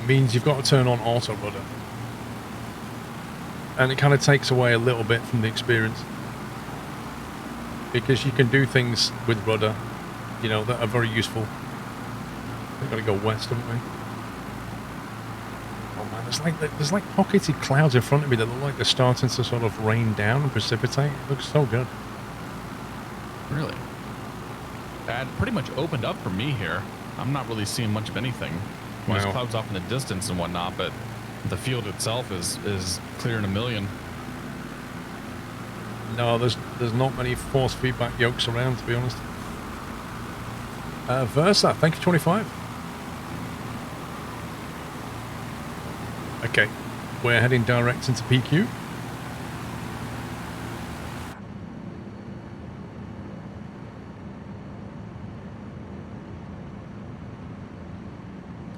Speaker 1: means you've got to turn on auto rudder, and it kind of takes away a little bit from the experience because you can do things with rudder, you know, that are very useful. We've got to go west, haven't we? Oh man, there's like pocketed clouds in front of me that look like they're starting to sort of rain down and precipitate. It looks so good.
Speaker 2: Really? It pretty much opened up for me here. I'm not really seeing much of anything. There's clouds off in the distance and whatnot, but the field itself is clear in a million.
Speaker 1: No, there's not many force feedback yokes around, to be honest. Versa, thank you, 25. Okay, we're heading direct into PQ.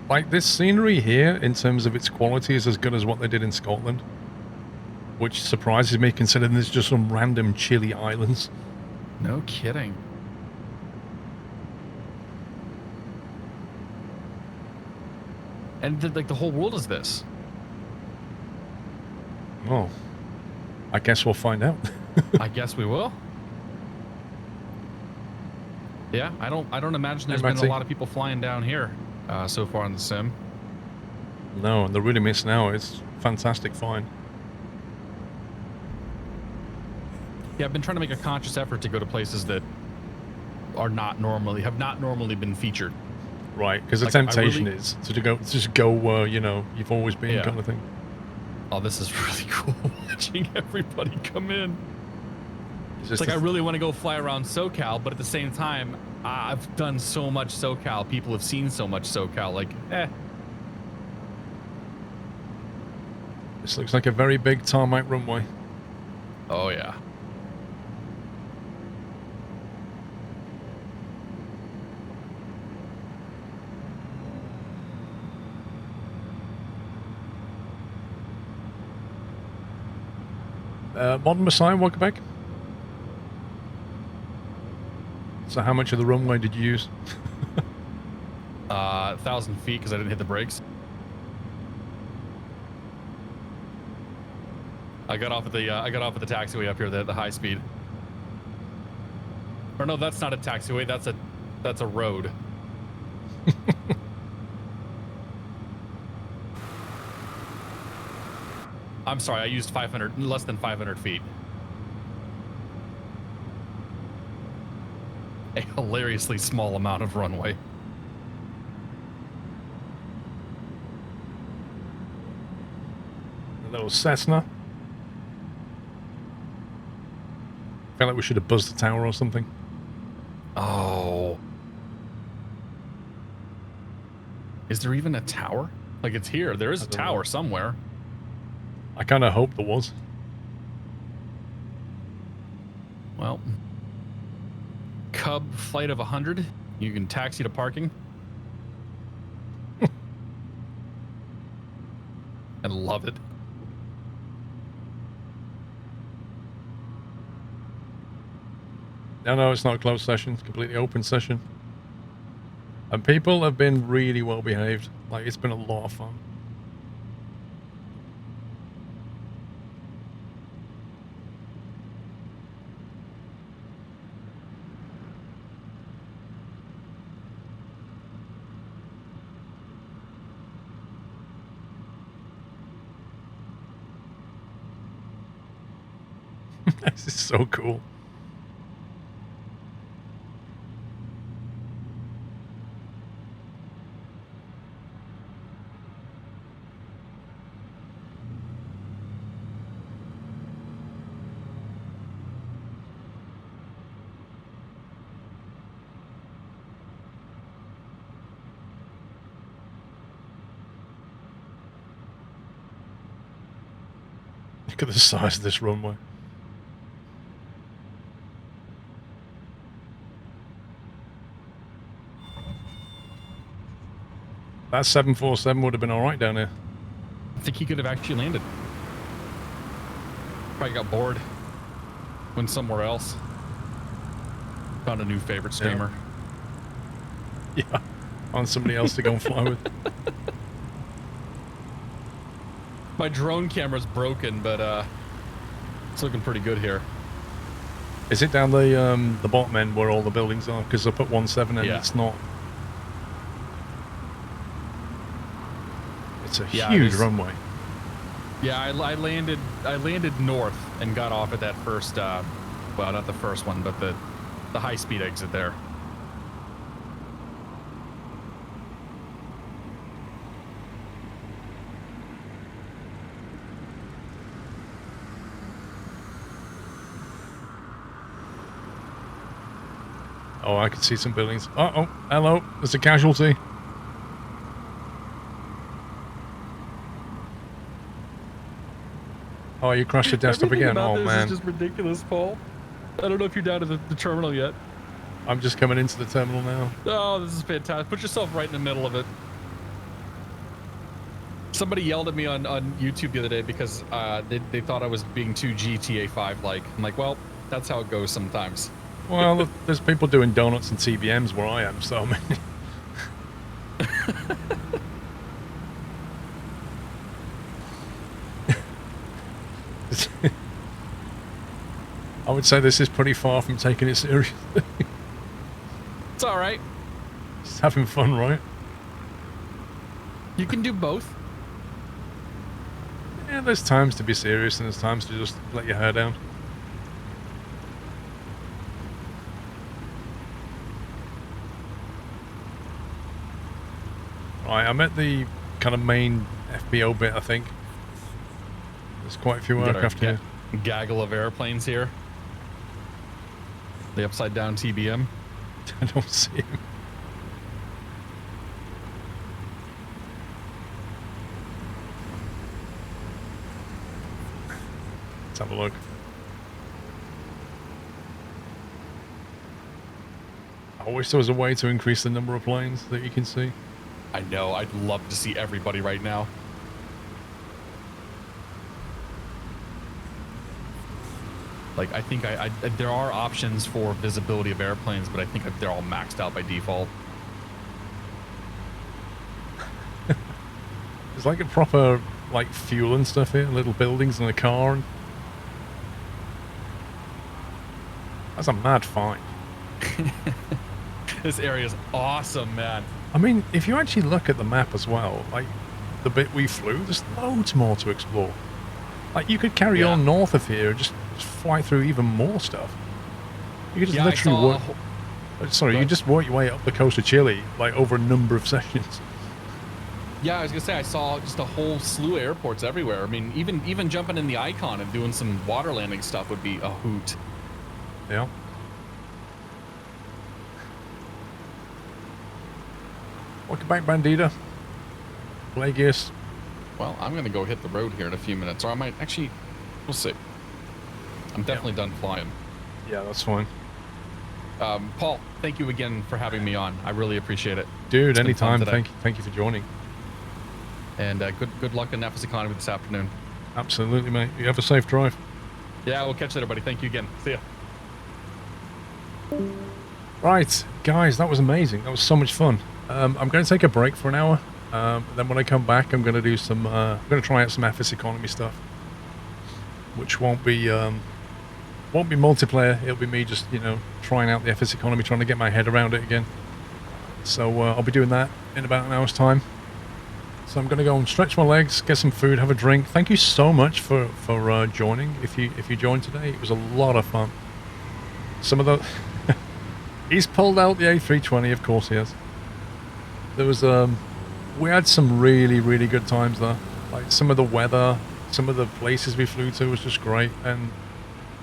Speaker 1: Like, this scenery here, in terms of its quality, is as good as what they did in Scotland. Which surprises me, considering there's just some random chilly islands.
Speaker 2: No kidding. And like the whole world is this.
Speaker 1: Well, I guess we'll find out.
Speaker 2: I guess we will. Yeah, I don't imagine there's been a lot of people flying down here so far in the sim.
Speaker 1: No, and they're really missing out. It's fantastic flying.
Speaker 2: Yeah, I've been trying to make a conscious effort to go to places that have not normally been featured.
Speaker 1: Right, because the
Speaker 2: Like,
Speaker 1: temptation is to just go where, you know, you've always been, kind of thing.
Speaker 2: Oh, this is really cool watching everybody come in. It's like I really want to go fly around SoCal, but at the same time, I've done so much SoCal. People have seen so much SoCal. Like,
Speaker 1: This looks like a very big tarmac runway.
Speaker 2: Oh, yeah.
Speaker 1: Modern Messiah, welcome back. So how much of the runway did you use?
Speaker 2: 1,000 feet because I didn't hit the brakes. I got off at the taxiway up here, the high speed. Or no, that's not a taxiway. That's a road. I'm sorry, I used less than 500 feet. A hilariously small amount of runway.
Speaker 1: A little Cessna. Felt like we should have buzzed the tower or something.
Speaker 2: Oh. Is there even a tower? Like, it's here. There is a tower somewhere.
Speaker 1: I kind of hope there was.
Speaker 2: Well, Cub flight of 100. You can taxi to parking. And love it.
Speaker 1: No, it's not a closed session. It's a completely open session. And people have been really well behaved. Like, it's been a lot of fun. This is so cool. Look at the size of this runway. That 747 would have been all right down here.
Speaker 2: I think he could have actually landed. Probably got bored. Went somewhere else. Found a new favorite streamer.
Speaker 1: Yeah. On somebody else to go and fly with.
Speaker 2: My drone camera's broken, but it's looking pretty good here.
Speaker 1: Is it down the bottom end where all the buildings are? Because I put 17 and it's not. It's a huge runway.
Speaker 2: Yeah, I landed north and got off at that first, well, not the first one, but the high-speed exit there.
Speaker 1: Oh, I can see some buildings. Oh, hello. There's a casualty. Oh, you crashed your desktop
Speaker 2: Everything
Speaker 1: again.
Speaker 2: about
Speaker 1: Oh,
Speaker 2: this
Speaker 1: man.
Speaker 2: is just ridiculous, Paul. I don't know if you're down to the terminal yet.
Speaker 1: I'm just coming into the terminal now.
Speaker 2: Oh, this is fantastic. Put yourself right in the middle of it. Somebody yelled at me on YouTube the other day because they thought I was being too GTA 5-like. I'm like, well, that's how it goes sometimes.
Speaker 1: Well, there's people doing donuts and TBMs where I am, so I mean... I would say this is pretty far from taking it seriously.
Speaker 2: It's all right.
Speaker 1: Just having fun, right?
Speaker 2: You can do both.
Speaker 1: Yeah, there's times to be serious and there's times to just let your hair down. Right, I'm at the kind of main FBO bit, I think. There's quite a few aircraft here.
Speaker 2: Gaggle of airplanes here. The upside down TBM.
Speaker 1: I don't see him. Let's have a look. I wish there was a way to increase the number of planes that you can see.
Speaker 2: I know. I'd love to see everybody right now. Like, I think there are options for visibility of airplanes, but I think they're all maxed out by default.
Speaker 1: There's like a proper, like, fuel and stuff here, little buildings and a car. And... That's a mad find.
Speaker 2: This area is awesome, man.
Speaker 1: I mean, if you actually look at the map as well, like, the bit we flew, there's loads more to explore. Like, you could carry on north of here and just fly through even more stuff. You could just literally work... Sorry, you just work your way up the coast of Chile, like, over a number of sessions.
Speaker 2: Yeah, I was gonna say I saw just a whole slew of airports everywhere. I mean, even jumping in the Icon and doing some water landing stuff would be a hoot.
Speaker 1: Yeah. Welcome back, Bandita. Plagueis.
Speaker 2: Well, I'm gonna go hit the road here in a few minutes, or I might actually. We'll see. I'm definitely done flying.
Speaker 1: Yeah, that's fine.
Speaker 2: Paul, thank you again for having me on. I really appreciate it.
Speaker 1: Dude, anytime. Thank you for joining.
Speaker 2: And good luck in Nefis Economy this afternoon.
Speaker 1: Absolutely, mate. You have a safe drive.
Speaker 2: Yeah, we'll catch you later, buddy. Thank you again. See ya.
Speaker 1: Right, guys, that was amazing. That was so much fun. I'm going to take a break for an hour. Then when I come back, I'm going to do some. I'm going to try out some Nefis Economy stuff, which won't be multiplayer. It'll be me just trying out the Nefis Economy, trying to get my head around it again. So I'll be doing that in about an hour's time. So I'm going to go and stretch my legs, get some food, have a drink. Thank you so much for joining. If you joined today, it was a lot of fun. Some of the he's pulled out the A320, of course he has. There was we had some really good times there. Like some of the weather, some of the places we flew to was just great, and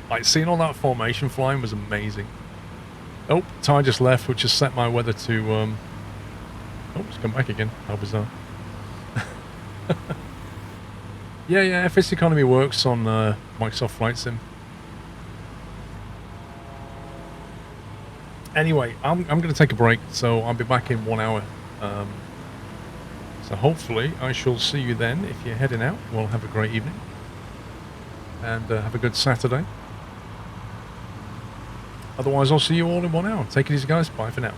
Speaker 1: like seeing all that formation flying was amazing. Oh, Ty just left, which has set my weather to oh, it's come back again. How bizarre. yeah, Nefis Economy works on Microsoft Flight Sim. Anyway, I'm going to take a break, so I'll be back in 1 hour. So hopefully I shall see you then. If you're heading out, well, have a great evening. And have a good Saturday. Otherwise, I'll see you all in 1 hour. Take it easy, guys. Bye for now.